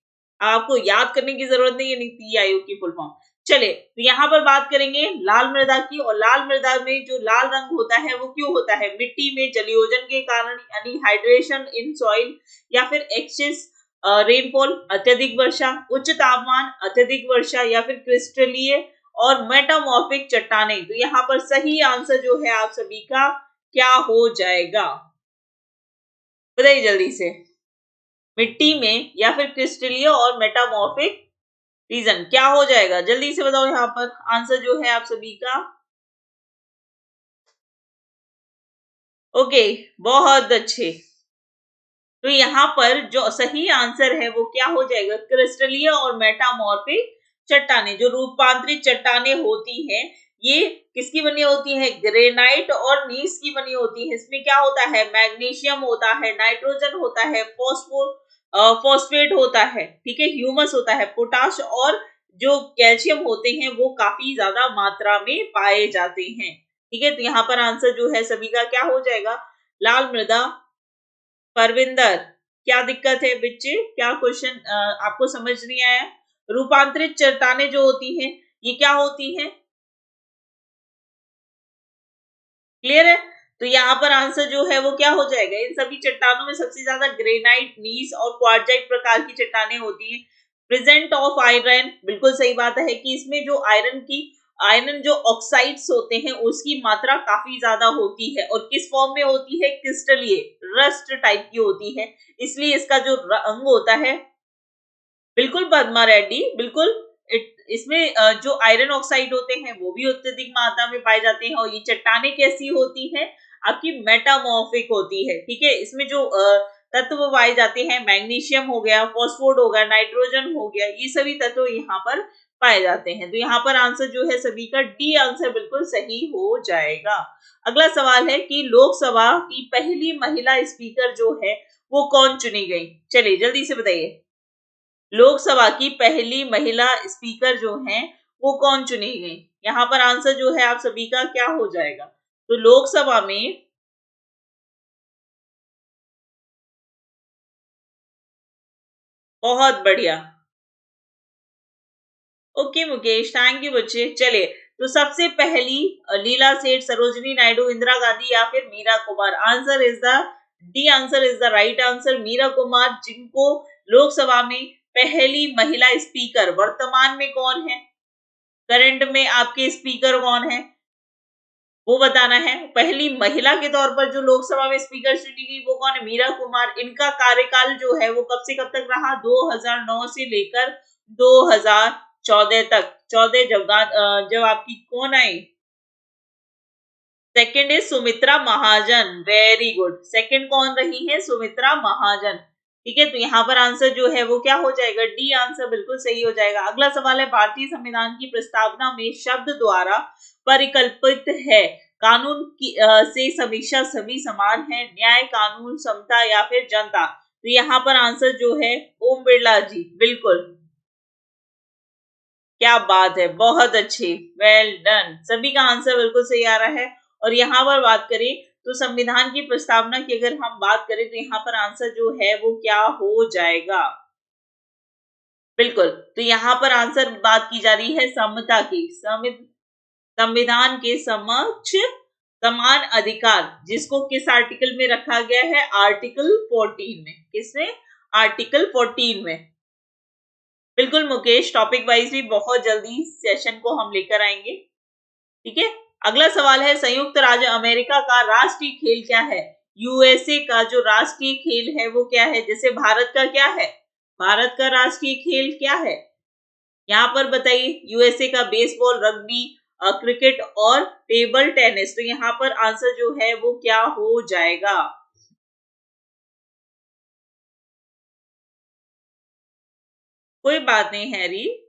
आपको याद करने की जरूरत नहीं है नीति आयोग की फुल फॉर्म। चले तो यहाँ पर बात करेंगे लाल मृदा की, और लाल मृदा में जो लाल रंग होता है वो क्यों होता है? मिट्टी में जलयोजन के कारण, यानी हाइड्रेशन इन सॉइल, या फिर एक्सेस रेनफॉल, अत्यधिक वर्षा, उच्च तापमान, अत्यधिक वर्षा, या फिर क्रिस्टलीय और मेटामॉर्फिक चट्टाने। तो यहाँ पर सही आंसर जो है आप सभी का क्या हो जाएगा? बताइए जल्दी से। मिट्टी में या फिर क्रिस्टलीय और मेटामॉर्फिक रीजन क्या हो जाएगा? जल्दी से बताओ यहाँ पर आंसर जो है आप सभी का। ओके, बहुत अच्छे। तो यहाँ पर जो सही आंसर है वो क्या हो जाएगा? क्रिस्टलीय और मेटामॉर्फिक चट्टाने, जो रूपांतरित चट्टाने होती हैं, ये किसकी बनी होती है? ग्रेनाइट और नीस की बनी होती है। इसमें क्या होता है? मैग्नीशियम होता है, नाइट्रोजन होता है, फॉस्फेट होता है, ठीक है, ह्यूमस होता है, पोटाश और जो कैल्शियम होते हैं वो काफी ज्यादा मात्रा में पाए जाते हैं, ठीक है। तो यहाँ पर आंसर जो है सभी का क्या हो जाएगा? लाल मृदा। परविंदर, क्या दिक्कत है बच्चे? क्या क्वेश्चन आपको समझ नहीं आया? रूपांतरित चट्टाने जो होती हैं ये क्या होती हैं? क्लियर है? तो यहाँ पर आंसर जो है वो क्या हो जाएगा? इन सभी चट्टानों में सबसे ज्यादा ग्रेनाइट, नीस और क्वार्टजाइट प्रकार की चट्टाने होती हैं। प्रेजेंट ऑफ आयरन, बिल्कुल सही बात है कि इसमें जो आयरन जो ऑक्साइड्स होते हैं उसकी मात्रा काफी ज्यादा होती है, और किस फॉर्म में होती है? क्रिस्टलीय, रस्ट टाइप की होती है, इसलिए इसका जो रंग होता है, बिल्कुल पद्मा रेड्डी, बिल्कुल। इसमें जो आयरन ऑक्साइड होते हैं वो भी अत्यधिक मात्रा में पाए जाते हैं, और ये चट्टाने कैसी होती हैं? आपकी मेटामॉर्फिक होती है, ठीक है। इसमें जो तत्व पाए जाते हैं, मैग्नीशियम हो गया, फॉस्फोर हो गया, नाइट्रोजन हो गया, ये सभी तत्व यहाँ पर पाए जाते हैं। तो यहाँ पर आंसर जो है सभी का डी आंसर बिल्कुल सही हो जाएगा। अगला सवाल है कि लोकसभा की पहली महिला स्पीकर जो है वो कौन चुनी गई? चलिए जल्दी से बताइए। लोकसभा की पहली महिला स्पीकर जो हैं वो कौन चुनी गई? यहाँ पर आंसर जो है आप सभी का क्या हो जाएगा? तो लोकसभा में, बहुत बढ़िया। ओके मुकेश, थैंक यू बच्चे। चले तो सबसे पहली लीला सेठ, सरोजिनी नायडू, इंदिरा गांधी या फिर Meira Kumar? Answer is the D, answer is the right answer, Meira Kumar, जिनको लोकसभा में पहली महिला स्पीकर, वर्तमान में कौन है, करंट में आपके स्पीकर कौन है वो बताना है। पहली महिला के तौर पर जो लोकसभा में स्पीकर चुनी गई वो कौन है? मीरा कुमार। इनका कार्यकाल जो है वो कब से कब तक रहा? 2009 से लेकर 2014 तक। 14 जब आपकी कौन आई? Second is Sumitra Mahajan, very good. Second कौन रही है? सुमित्रा महाजन, ठीक है। तो यहाँ पर आंसर जो है वो क्या हो जाएगा? डी आंसर बिल्कुल सही हो जाएगा। अगला सवाल है, भारतीय संविधान की प्रस्तावना में शब्द द्वारा परिकल्पित है, कानून की से समीक्षा सभी समान है, न्याय, कानून, समता या फिर जनता? तो यहाँ पर आंसर जो है ओम बिरला जी, बिल्कुल। क्या बात है, बहुत अच्छी, वेल डन। सभी का आंसर बिल्कुल सही आ रहा है। और यहाँ पर बात करें तो संविधान की प्रस्तावना की अगर हम बात करें तो यहाँ पर आंसर जो है वो क्या हो जाएगा? बिल्कुल। तो यहाँ पर आंसर बात की जा रही है समता की, संविधान के समक्ष समान अधिकार, जिसको किस आर्टिकल में रखा गया है? आर्टिकल 14 में। किसमें? आर्टिकल 14 में। बिल्कुल मुकेश, टॉपिक वाइज भी बहुत जल्दी सेशन को हम लेकर आएंगे। ठीक है, अगला सवाल है, संयुक्त राज्य अमेरिका का राष्ट्रीय खेल क्या है? यूएसए का जो राष्ट्रीय खेल है वो क्या है? जैसे भारत का क्या है? भारत का राष्ट्रीय खेल क्या है? यहाँ पर बताइए। यूएसए का बेसबॉल, रग्बी, क्रिकेट और टेबल टेनिस। तो यहाँ पर आंसर जो है वो क्या हो जाएगा? कोई बात नहीं हैरी।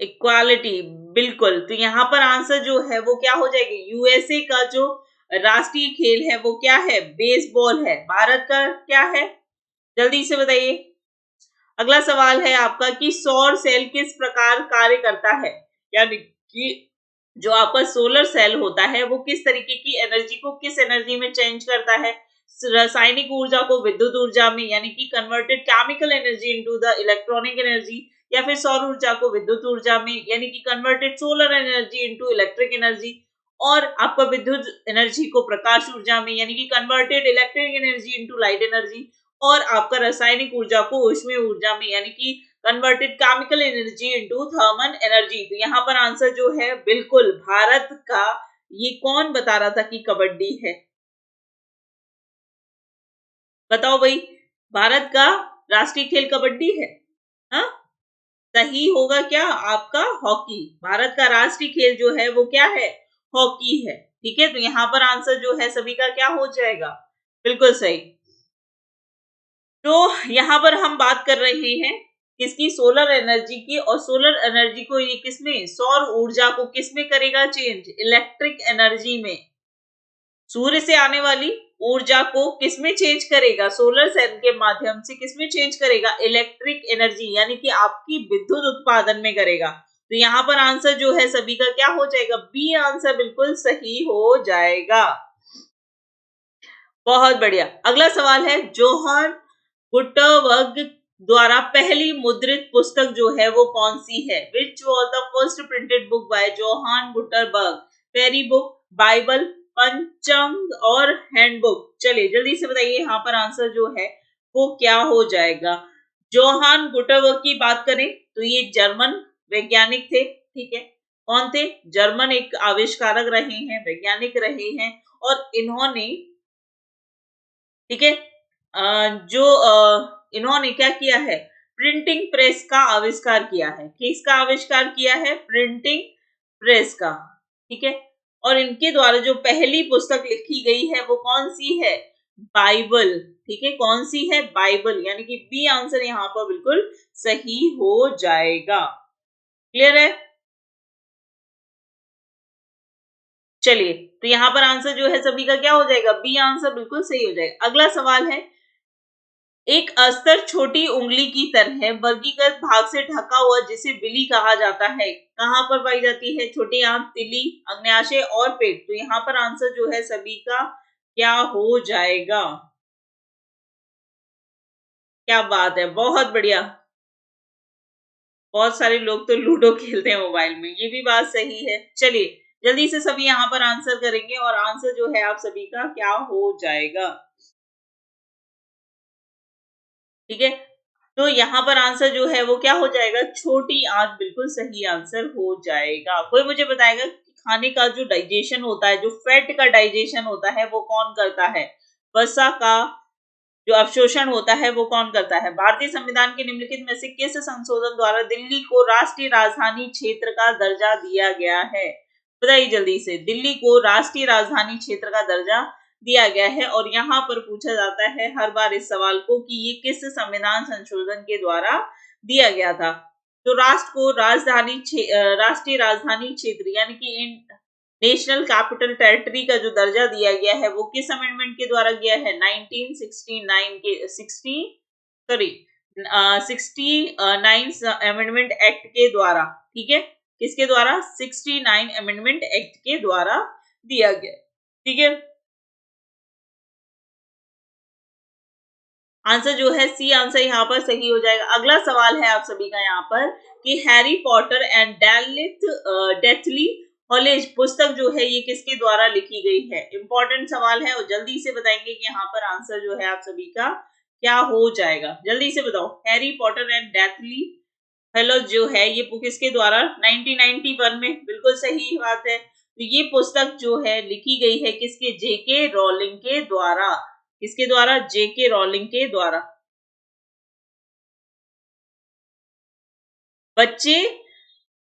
इक्वालिटी, बिल्कुल। तो यहाँ पर आंसर जो है वो क्या हो जाएगी? यूएसए का जो राष्ट्रीय खेल है वो क्या है? बेसबॉल है। भारत का क्या है? जल्दी से बताइए। अगला सवाल है आपका कि सौर सेल किस प्रकार कार्य करता है? यानी कि जो आपका सोलर सेल होता है वो किस तरीके की एनर्जी को किस एनर्जी में चेंज करता है? रासायनिक ऊर्जा को विद्युत ऊर्जा में, यानी कि converted chemical energy into the electronic energy, या फिर सौर ऊर्जा को विद्युत ऊर्जा में, यानी कि converted solar energy into electric energy, और आपका विद्युत एनर्जी को प्रकाश ऊर्जा में, यानी कि converted electric energy into light energy, और आपका रासायनिक ऊर्जा को ऊष्मीय ऊर्जा में, यानी कि converted chemical energy into thermal energy. तो यहाँ पर आंसर जो है बिल्कुल भारत का, ये कौन बता रहा था कि कबड्डी है? बताओ भाई, भारत का राष्ट्रीय खेल कबड्डी है? हाँ, सही होगा क्या आपका? हॉकी। भारत का राष्ट्रीय खेल जो है वो क्या है? हॉकी है। ठीक है, तो यहाँ पर आंसर जो है सभी का क्या हो जाएगा? बिल्कुल सही। तो यहाँ पर हम बात कर रहे हैं किसकी? सोलर एनर्जी की। और सोलर एनर्जी को ये किसमें? सौर ऊर्जा को किसमें करेगा चेंज? इलेक्ट्रिक एनर्जी में। सूर्य से आने वाली ऊर्जा को किसमें चेंज करेगा? सोलर सेल के माध्यम से किसमें चेंज करेगा? इलेक्ट्रिक एनर्जी, यानी कि आपकी विद्युत उत्पादन में करेगा। तो यहाँ पर आंसर जो है सभी का क्या हो जाएगा? बी आंसर बिल्कुल सही हो जाएगा। बहुत बढ़िया। अगला सवाल है, जोहान गुटेनबर्ग द्वारा पहली मुद्रित पुस्तक जो है वो कौन सी है? Which was the first printed book by Johann Gutenberg? Fairy book, Bible, panchang और हैंडबुक। चलिए जल्दी से बताइए यहाँ पर आंसर जो है वो क्या हो जाएगा? जोहान गुटेनबर्ग की बात करें तो ये जर्मन वैज्ञानिक थे। ठीक है, कौन थे? जर्मन एक आविष्कारक रहे हैं, वैज्ञानिक रहे हैं, और इन्होंने, ठीक है, जो इन्होंने क्या किया है? प्रिंटिंग प्रेस का आविष्कार किया है। किसका आविष्कार किया है? प्रिंटिंग प्रेस का। ठीक है, और इनके द्वारा जो पहली पुस्तक लिखी गई है वो कौन सी है? बाइबल। ठीक है, कौन सी है? बाइबल, यानी कि बी आंसर यहाँ पर बिल्कुल सही हो जाएगा। क्लियर है? चलिए, तो यहाँ पर आंसर जो है सभी का क्या हो जाएगा? बी आंसर बिल्कुल सही हो जाएगा। अगला सवाल है, एक अस्तर छोटी उंगली की तरह वर्गीकृत भाग से ढका हुआ जिसे बिली कहा जाता है, कहाँ पर पाई जाती है? छोटी आंत, तिली, अग्न्याशय और पेट। तो यहाँ पर आंसर जो है सभी का क्या हो जाएगा? क्या बात है, बहुत बढ़िया। बहुत सारे लोग तो लूडो खेलते हैं मोबाइल में, ये भी बात सही है। चलिए जल्दी से सभी यहाँ पर आंसर करेंगे, और आंसर जो है आप सभी का क्या हो जाएगा? ठीक है, तो यहाँ पर आंसर जो है वो क्या हो जाएगा? छोटी आंत बिल्कुल सही आंसर हो जाएगा। कोई मुझे बताएगा कि खाने का जो डाइजेशन होता है, जो फैट का डाइजेशन होता है वो कौन करता है? वसा का जो अवशोषण होता है वो कौन करता है? भारतीय संविधान के निम्नलिखित में से किस संशोधन द्वारा दिल्ली को राष्ट्रीय राजधानी क्षेत्र का दर्जा दिया गया है? बताइए जल्दी से। दिल्ली को राष्ट्रीय राजधानी क्षेत्र का दर्जा दिया गया है, और यहाँ पर पूछा जाता है हर बार इस सवाल को कि ये किस संविधान संशोधन के द्वारा दिया गया था? तो राष्ट्र को राष्ट्रीय राजधानी क्षेत्र, यानी कि नेशनल कैपिटल टेरिटरी का जो दर्जा दिया गया है वो किस अमेंडमेंट के द्वारा गया है? 1969 के 69 अमेंडमेंट एक्ट के द्वारा। ठीक है, किसके द्वारा? 69 अमेंडमेंट एक्ट के द्वारा दिया गया। ठीक है, आंसर जो है सी आंसर यहाँ पर सही हो जाएगा। अगला सवाल है आप सभी का यहाँ पर कि Harry Potter and deathly haulage पुस्तक जो है ये किसके द्वारा लिखी गई है। इंपॉर्टेंट सवाल है और जल्दी से बताएंगे कि यहाँ पर आंसर जो है आप सभी का क्या हो जाएगा। जल्दी से बताओ, Harry Potter and deathly haulage जो है ये बुक किसके द्वारा 1991 में, बिल्कुल सही बात है। तो ये पुस्तक जो है लिखी गई है किसके, जेके रॉलिंग के द्वारा। किसके द्वारा, जेके रॉलिंग के द्वारा। बच्चे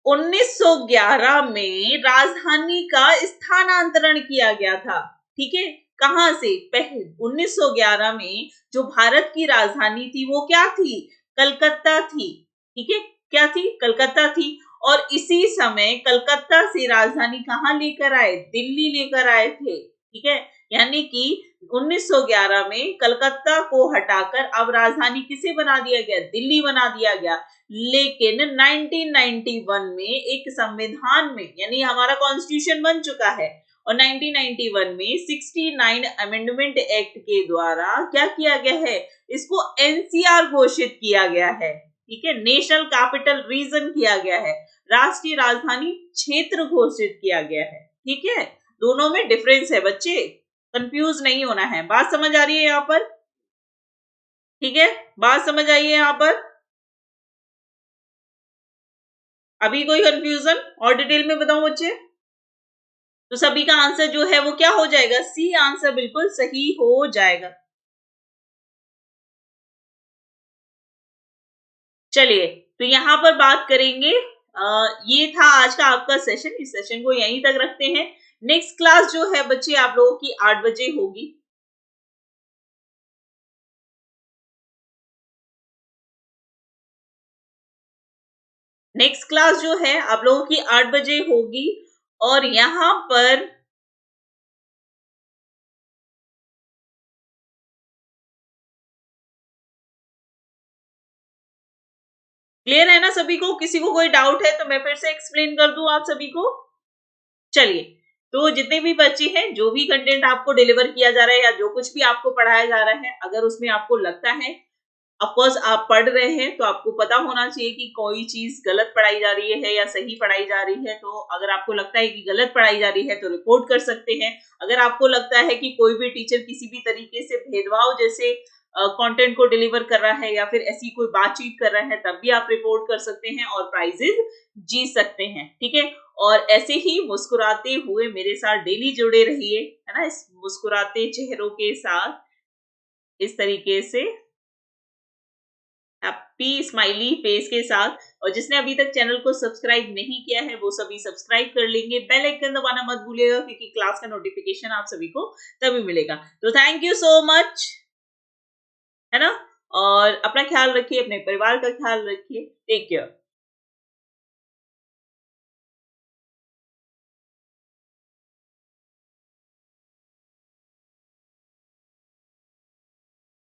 1911 में राजधानी का स्थानांतरण किया गया था, ठीक है। कहां से, पहले 1911 में जो भारत की राजधानी थी वो क्या थी, कलकत्ता थी, ठीक है। क्या थी, कलकत्ता थी। और इसी समय कलकत्ता से राजधानी कहां लेकर आए, दिल्ली लेकर आए थे, ठीक है। यानी कि 1911 में कलकत्ता को हटाकर अब राजधानी किसे बना दिया गया, दिल्ली बना दिया गया। लेकिन 1991 में एक संविधान में, यानी हमारा कॉन्स्टिट्यूशन बन चुका है, और 1991 में 69 अमेंडमेंट एक्ट के द्वारा क्या किया गया है, इसको एनसीआर घोषित किया गया है, ठीक है। नेशनल कैपिटल रीजन किया गया है, राष्ट्रीय राजधानी क्षेत्र घोषित किया गया है, ठीक है। दोनों में डिफरेंस है बच्चे, कंफ्यूज नहीं होना है। बात समझ आ रही है यहाँ पर, ठीक है। बात समझ आई है यहाँ पर, अभी कोई कंफ्यूजन और डिटेल में बताऊं बच्चे। तो सभी का आंसर जो है वो क्या हो जाएगा, सी आंसर बिल्कुल सही हो जाएगा। चलिए, तो यहां पर बात करेंगे, ये था आज का आपका सेशन। इस सेशन को यहीं तक रखते हैं। नेक्स्ट क्लास जो है बच्चे आप लोगों की 8 बजे होगी। नेक्स्ट क्लास जो है आप लोगों की 8 बजे होगी। और यहां पर क्लियर है ना सभी को, किसी को कोई डाउट है तो मैं फिर से एक्सप्लेन कर दूं आप सभी को। चलिए, तो जितने भी बच्चे हैं, जो भी कंटेंट आपको डिलीवर किया जा रहा है या जो कुछ भी आपको पढ़ाया जा रहा है, अगर उसमें आपको लगता है, ऑफकोर्स आप पढ़ रहे हैं तो आपको पता होना चाहिए कि कोई चीज गलत पढ़ाई जा रही है या सही पढ़ाई जा रही है। तो अगर आपको लगता है कि गलत पढ़ाई जा रही है तो रिपोर्ट कर सकते हैं। अगर आपको लगता है कि कोई भी टीचर किसी भी तरीके से भेदभाव जैसे कंटेंट को डिलीवर कर रहा है या फिर ऐसी कोई बातचीत कर रहा है, तब भी आप रिपोर्ट कर सकते हैं और प्राइजेस जीत सकते हैं, ठीक है। और ऐसे ही मुस्कुराते हुए मेरे साथ डेली जुड़े रहिए, है ना, इस मुस्कुराते चेहरों के साथ, इस तरीके से हैप्पी स्माइली फेस के साथ। और जिसने अभी तक चैनल को सब्सक्राइब नहीं किया है वो सभी सब्सक्राइब कर लेंगे। बेल आइकन दबाना मत भूलिएगा क्योंकि क्लास का नोटिफिकेशन आप सभी को तभी मिलेगा। तो थैंक यू सो मच, है ना। और अपना ख्याल रखिए, अपने परिवार का ख्याल रखिए। Take care.